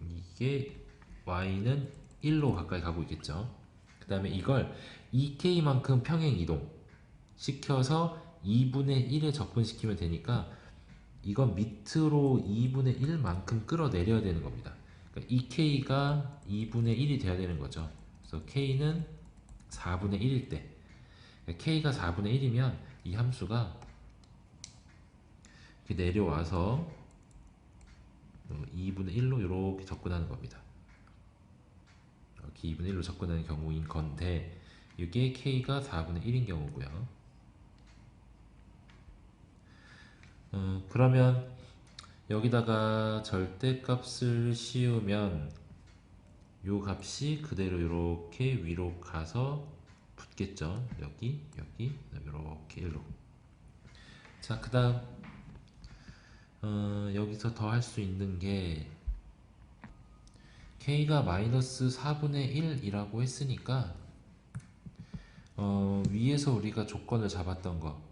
이게 y는 1로 가까이 가고 있겠죠. 그 다음에 이걸 2k만큼 평행 이동 시켜서 2분의 1에 접근시키면 되니까 이건 밑으로 2분의 1만큼 끌어내려야 되는 겁니다. 그러니까 2k가 2분의 1이 돼야 되는 거죠. 그래서 k는 4분의 1일 때, 그러니까 k가 4분의 1이면 이 함수가 이렇게 내려와서 2분의 1로 이렇게 접근하는 겁니다. 이렇게 2분의 1로 접근하는 경우인 건데 이게 k가 4분의 1인 경우고요. 그러면 여기다가 절대값을 씌우면 요 값이 그대로 이렇게 위로 가서 붙겠죠. 여기 이렇게 1로. 자, 그 다음 여기서 더 할 수 있는 게 k가 마이너스 4분의 1이라고 했으니까 위에서 우리가 조건을 잡았던 거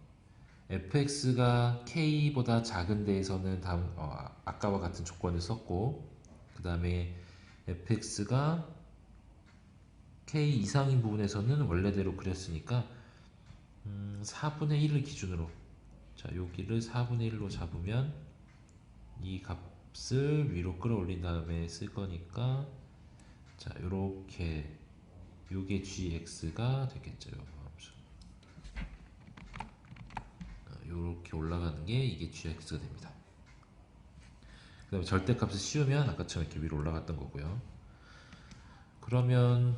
fx가 k보다 작은 데에서는 아까와 같은 조건을 썼고 그 다음에 fx가 k 이상인 부분에서는 원래대로 그렸으니까 4분의 1을 기준으로, 자, 여기를 4분의 1로 잡으면 이 값을 위로 끌어올린 다음에 쓸 거니까, 자, 요렇게 요게 gx가 되겠죠. 요 함수 요렇게 올라가는 게 이게 gx가 됩니다. 그 다음에 절대값을 씌우면 아까처럼 이렇게 위로 올라갔던 거고요. 그러면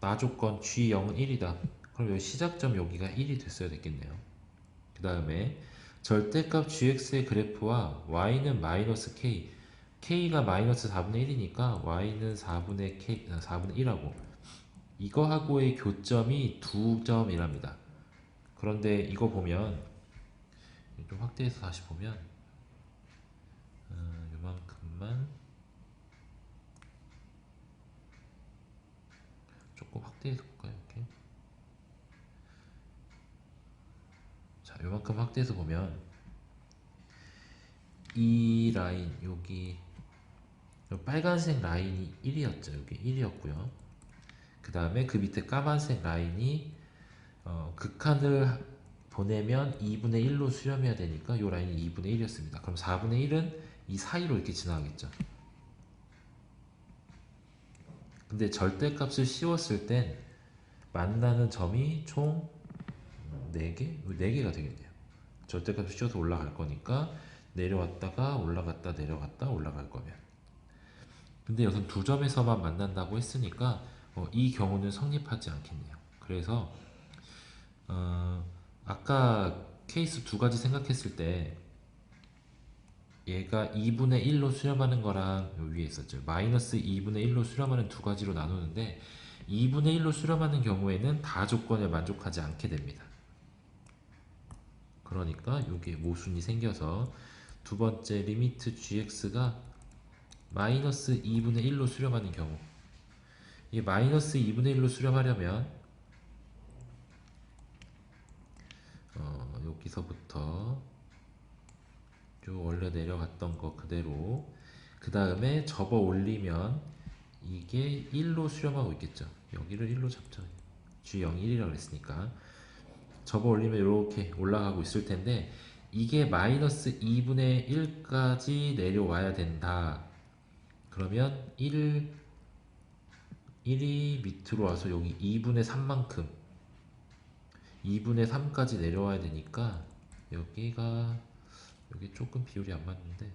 나 조건 g0은 1이다. 그럼 여기 시작점 여기가 1이 됐어야 됐겠네요. 그 다음에 절대값 gx의 그래프와 y는 마이너스 k, k가 마이너스 4분의 1이니까 y는 4분의 1하고 이거하고의 교점이 2점이랍니다. 그런데 이거 보면 좀 확대해서 다시 보면 요만큼만 조금 확대해서 볼까요? 이렇게. 자, 요만큼 확대해서 보면 이 라인 여기 빨간색 라인이 1이었죠. 여기 1이었고요. 그 다음에 그 밑에 까만색 라인이 극한을 보내면 2분의 1로 수렴해야 되니까 이 라인이 2분의 1이었습니다. 그럼 4분의 1은 이 사이로 이렇게 지나가겠죠. 근데 절대값을 씌웠을 땐 만나는 점이 총 4개? 4개가 되겠네요. 절대값을 씌워서 올라갈 거니까 내려왔다가 올라갔다 내려갔다 올라갈 거면. 근데 여기서 두 점에서만 만난다고 했으니까 이 경우는 성립하지 않겠네요. 그래서 아까 케이스 두 가지 생각했을 때 얘가 2분의 1로 수렴하는 거랑 위에 있었죠. 마이너스 2분의 1로 수렴하는 두 가지로 나누는데 2분의 1로 수렴하는 경우에는 다 조건에 만족하지 않게 됩니다. 그러니까 이게 모순이 생겨서 두 번째 리미트 gx가 마이너스 2분의 1로 수렴하는 경우, 이 마이너스 2분의 1로 수렴하려면 여기서부터 쭉 원래 내려갔던 거 그대로 그 다음에 접어 올리면 이게 1로 수렴하고 있겠죠. 여기를 1로 잡죠. G0 1이라고 했으니까 접어 올리면 이렇게 올라가고 있을 텐데 이게 마이너스 2분의 1까지 내려와야 된다. 그러면 1이 밑으로 와서 여기 2분의 3만큼 2분의 3까지 내려와야 되니까 여기 조금 비율이 안 맞는데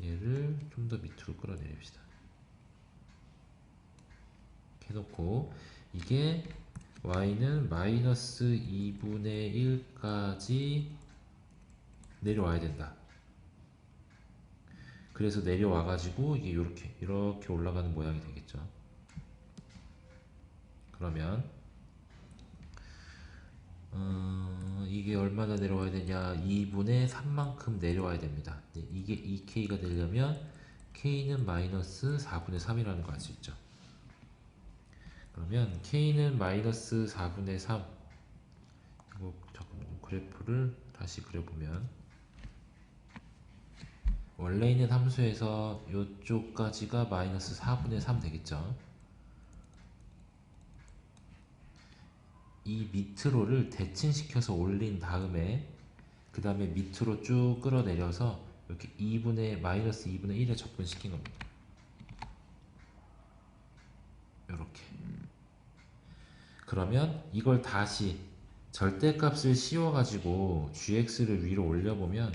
얘를 좀 더 밑으로 끌어내립시다. 이렇게 해놓고 이게 y는 마이너스 2분의 1까지 내려와야 된다. 그래서 내려와가지고 이게 이렇게 올라가는 모양이 되겠죠. 그러면 이게 얼마나 내려와야 되냐? 2분의 3만큼 내려와야 됩니다. 이게 2k가 되려면 k는 마이너스 4분의 3이라는 거 알 수 있죠. 그러면 k는 마이너스 4분의 3. 이거 잠깐 그래프를 다시 그려보면 원래 있는 함수에서 이쪽까지가 마이너스 4분의 3 되겠죠. 이 밑으로를 대칭시켜서 올린 다음에 그 다음에 밑으로 쭉 끌어내려서 이렇게 마이너스 2분의 1에 접근시킨 겁니다. 이렇게. 그러면 이걸 다시 절대값을 씌워가지고 gx를 위로 올려보면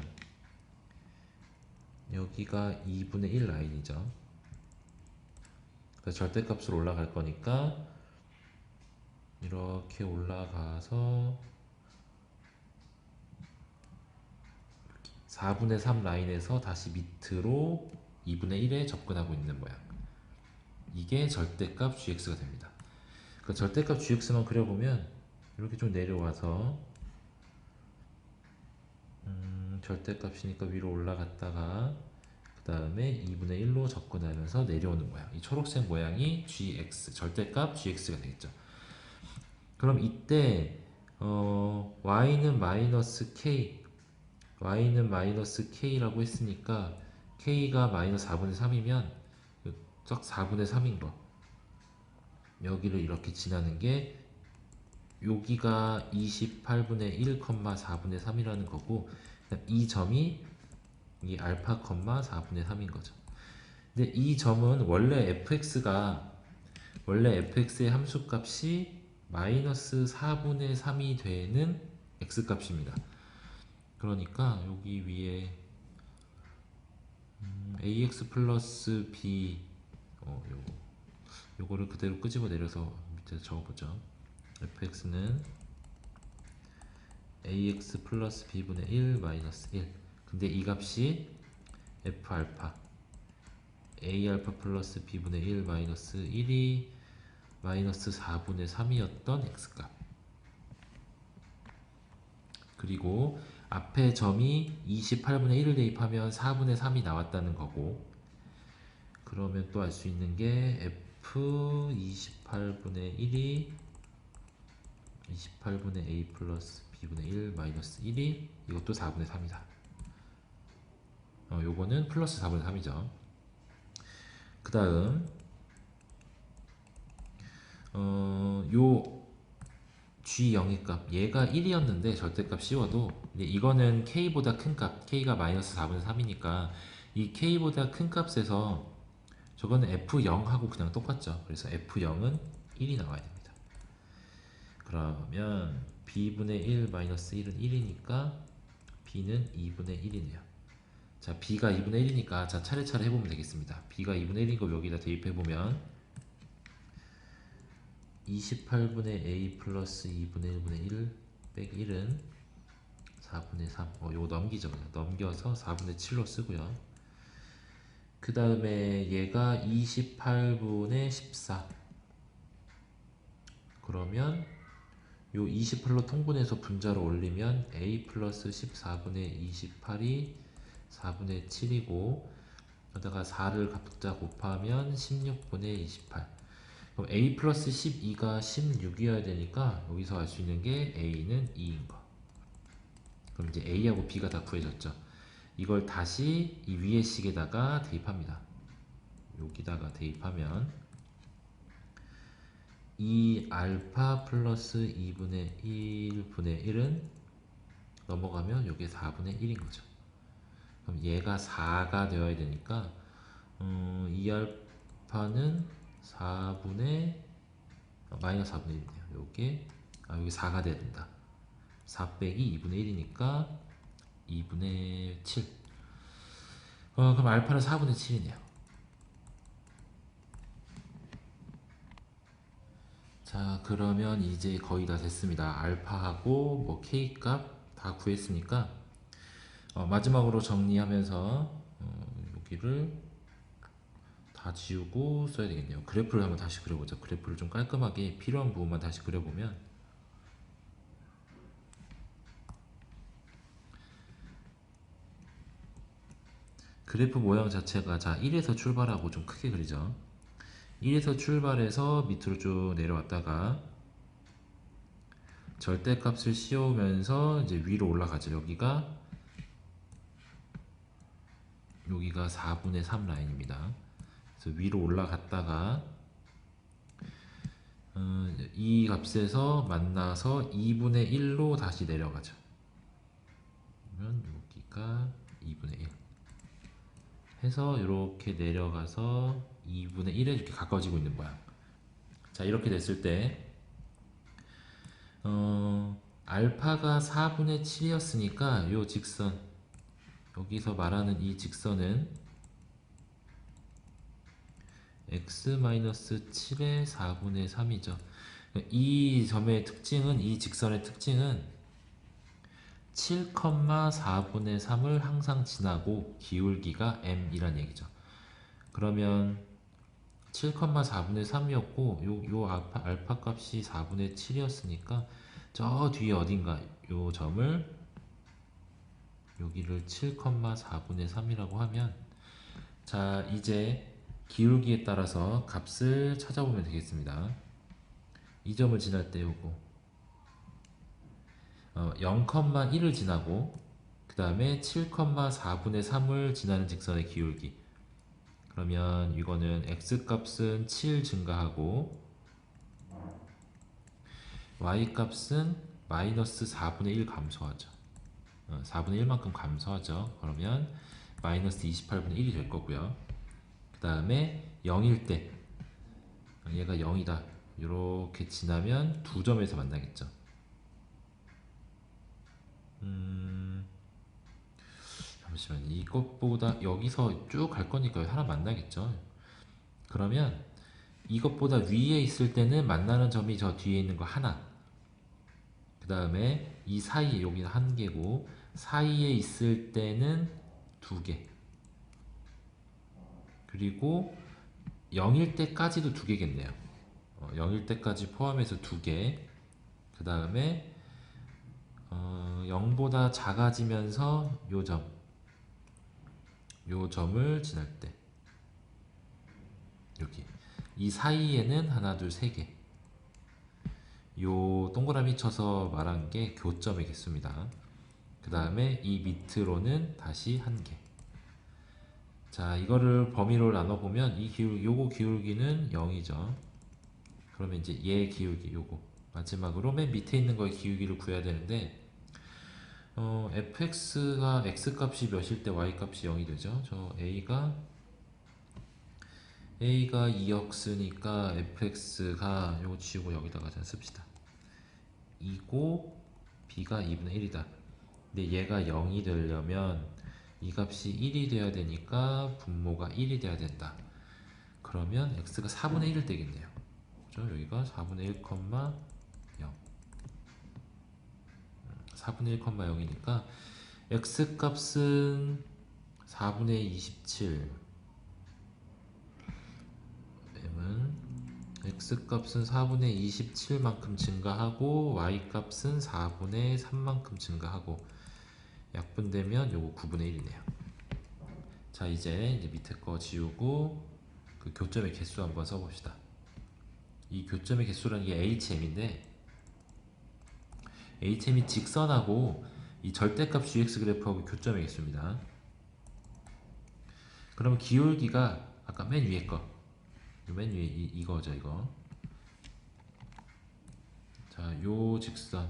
여기가 2분의 1 라인이죠. 그래서 절대값으로 올라갈 거니까 이렇게 올라가서 4분의 3 라인에서 다시 밑으로 2분의 1에 접근하고 있는 모양. 이게 절대값 gx가 됩니다. 그 절대값 gx만 그려보면 이렇게 좀 내려와서 절대값이니까 위로 올라갔다가 그 다음에 2분의 1로 접근하면서 내려오는 모양. 이 초록색 모양이 gx, 절대값 gx가 되겠죠. 그럼 이때 y는 마이너스 k라고 했으니까 k가 마이너스 4분의 3이면 딱 4분의 3인 거. 여기를 이렇게 지나는 게 여기가 28분의 1, 4분의 3이라는 거고 이 점이 이 알파, 4분의 3인 거죠. 근데 이 점은 원래 fx의 함수값이 마이너스 4분의 3이 되는 x값입니다. 그러니까 여기 위에 ax 플러스 b 요거를 그대로 끄집어 내려서 밑에 적어보죠. fx는 ax 플러스 b분의 1 마이너스 1. 근데 이 값이 f 알파 a 알파 플러스 b분의 1 마이너스 1이 마이너스 4분의 3이었던 x값. 그리고 앞에 점이 28분의 1을 대입하면 4분의 3이 나왔다는 거고, 그러면 또 알 수 있는 게 f 28분의 1이 28분의 a 플러스 b분의 1 마이너스 1이 이것도 4분의 3이다. 요거는 플러스 4분의 3이죠. 그 다음 요 g 영의값 얘가 1이었는데 절대값 씌워도 이거는 k보다 큰 값, k가 마이너스 4분의 3이니까 이 k보다 큰 값에서 저거는 f0하고 그냥 똑같죠. 그래서 f0은 1이 나와야 됩니다. 그러면 b분의 1 마이너스 1은 1이니까 b는 2분의 1이네요. 자, b가 2분의 1이니까 자 차례차례 해보면 되겠습니다. b가 2분의 1인 거 여기다 대입해보면 28분의 a 플러스 2분의 1분의 1 빼기 1은 4분의 3. 요거 넘기죠. 넘겨서 4분의 7로 쓰고요. 그 다음에 얘가 28분의 14. 그러면 요 28로 통분해서 분자로 올리면 a 플러스 14분의 28이 4분의 7이고 여기다가 4를 각자 곱하면 16분의 28. 그럼 a 플러스 12가 16이어야 되니까 여기서 알 수 있는 게 a는 2인 거. 그럼 이제 a하고 b가 다 구해졌죠. 이걸 다시 이 위의 식에다가 대입합니다. 여기다가 대입하면 2 알파 플러스 2분의 1분의 1은 넘어가면 요게 4분의 1인 거죠. 그럼 얘가 4가 되어야 되니까 2 알파는 4분의 마이너스 4분의 1이네요. 요게 여기 4가 돼야 된다. 4 빼기 2분의 1이니까 2분의 7. 그럼 알파는 4분의 7이네요. 자, 그러면 이제 거의 다 됐습니다. 알파하고 뭐 K 값 다 구했으니까 마지막으로 정리하면서 여기를 다 지우고 써야 되겠네요. 그래프를 한번 다시 그려보자. 그래프를 좀 깔끔하게 필요한 부분만 다시 그려보면 그래프 모양 자체가 자 1에서 출발하고 좀 크게 그리죠. 1에서 출발해서 밑으로 쭉 내려왔다가 절대값을 씌우면서 이제 위로 올라가죠. 여기가 4분의 3 라인입니다. 그래서 위로 올라갔다가 이 값에서 만나서 2분의 1로 다시 내려가죠. 그러면 여기가 2분의 1 해서 이렇게 내려가서 2분의 1에 이렇게 가까워지고 있는 모양. 자, 이렇게 됐을 때 알파가 4분의 7이었으니까 요 직선 여기서 말하는 이 직선은 x-7의 4분의 3이죠. 이 점의 특징은 이 직선의 특징은 7,4분의 3을 항상 지나고 기울기가 m이란 얘기죠. 그러면 7,4분의 3이었고 요 알파 값이 4분의 7이었으니까 저 뒤에 어딘가 요 점을 여기를 7,4분의 3이라고 하면 자 이제 기울기에 따라서 값을 찾아보면 되겠습니다. 이 점을 지날 때 요거 0,1을 지나고 그 다음에 7,4분의 3을 지나는 직선의 기울기 그러면 이거는 x값은 7 증가하고 y값은 마이너스 4분의 1 감소하죠. 4분의 1만큼 감소하죠. 그러면 마이너스 28분의 1이 될 거고요. 그 다음에 0일 때 얘가 0이다 이렇게 지나면 두 점에서 만나겠죠. 잠시만 이것보다 여기서 쭉 갈 거니까 하나 만나겠죠. 그러면 이것보다 위에 있을 때는 만나는 점이 저 뒤에 있는 거 하나 그 다음에 이 사이에 여기는 한 개고 사이에 있을 때는 두 개 그리고 0일 때까지도 두 개겠네요. 0일 때까지 포함해서 두 개 그 다음에 0보다 작아지면서 요 점을 지날 때 여기 이 사이에는 하나 둘 세 개 요 동그라미 쳐서 말한 게 교점의 개수입니다. 그 다음에 이 밑으로는 다시 한 개. 자 이거를 범위로 나눠보면 요거 기울기는 0이죠. 그러면 이제 얘 기울기 요거 마지막으로 맨 밑에 있는 거의 기울기를 구해야 되는데 fx가 x값이 몇일 때 y값이 0이 되죠. 저 a가 2였으니까 fx가 요거 지우고 여기다가 자 씁시다. 2고 b가 2분의 1이다. 근데 얘가 0이 되려면 이 값이 1이 돼야 되니까 분모가 1이 돼야 된다. 그러면 x가 4분의 1을 되겠네요. 그죠? 여기가 4분의 1, 0 4분의 1,0이니까 x값은 4분의 27 m은 x값은 4분의 27만큼 증가하고 y값은 4분의 3만큼 증가하고 약분되면 요거 9분의 1이네요. 자 이제 밑에 거 지우고 그 교점의 개수 한번 써봅시다. 이 교점의 개수라는 게 HM인데 HM이 직선하고 이 절대값 GX 그래프하고 교점의 개수입니다. 그러면 기울기가 아까 맨 위에 거, 맨 위에 이거죠, 이거. 자, 요 직선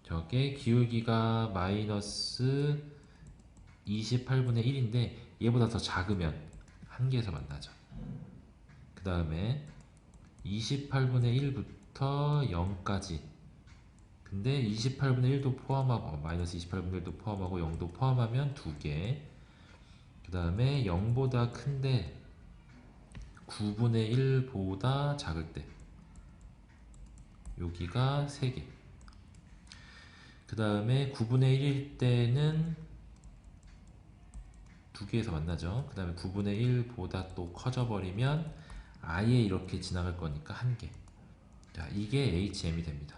저게 기울기가 마이너스 28분의 1인데 얘보다 더 작으면 한계에서 만나죠. 그 다음에 28분의 1부터 0까지, 근데 28분의 1도 포함하고 마이너스 28분의 1도 포함하고 0도 포함하면 2개, 그 다음에 0보다 큰데 9분의 1보다 작을 때 여기가 3개, 그 다음에 9분의 1일 때는 2개에서 만나죠. 그 다음에 9분의 1보다 또 커져 버리면 아예 이렇게 지나갈 거니까 1개. 자, 이게 HM이 됩니다.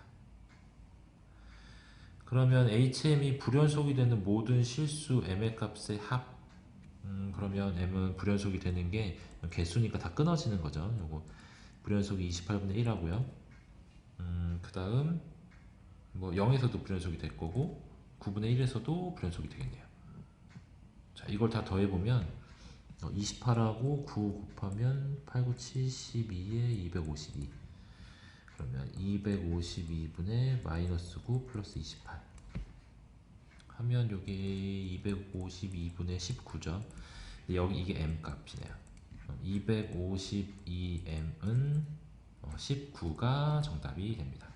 그러면 HM이 불연속이 되는 모든 실수 m의 값의 합, 그러면 m은 불연속이 되는 게 개수니까 다 끊어지는 거죠. 요거 불연속이 28분의 1 하고요. 그 다음 뭐 0에서도 불연속이 될 거고 9분의 1에서도 불연속이 되겠네요. 자, 이걸 다 더해보면 28하고 9 곱하면 8, 9, 72에 252, 그러면 252분의 마이너스 9 플러스 28 하면 요게 252분의 19죠. 여기 이게 m 값이네요. 252m은 19가 정답이 됩니다.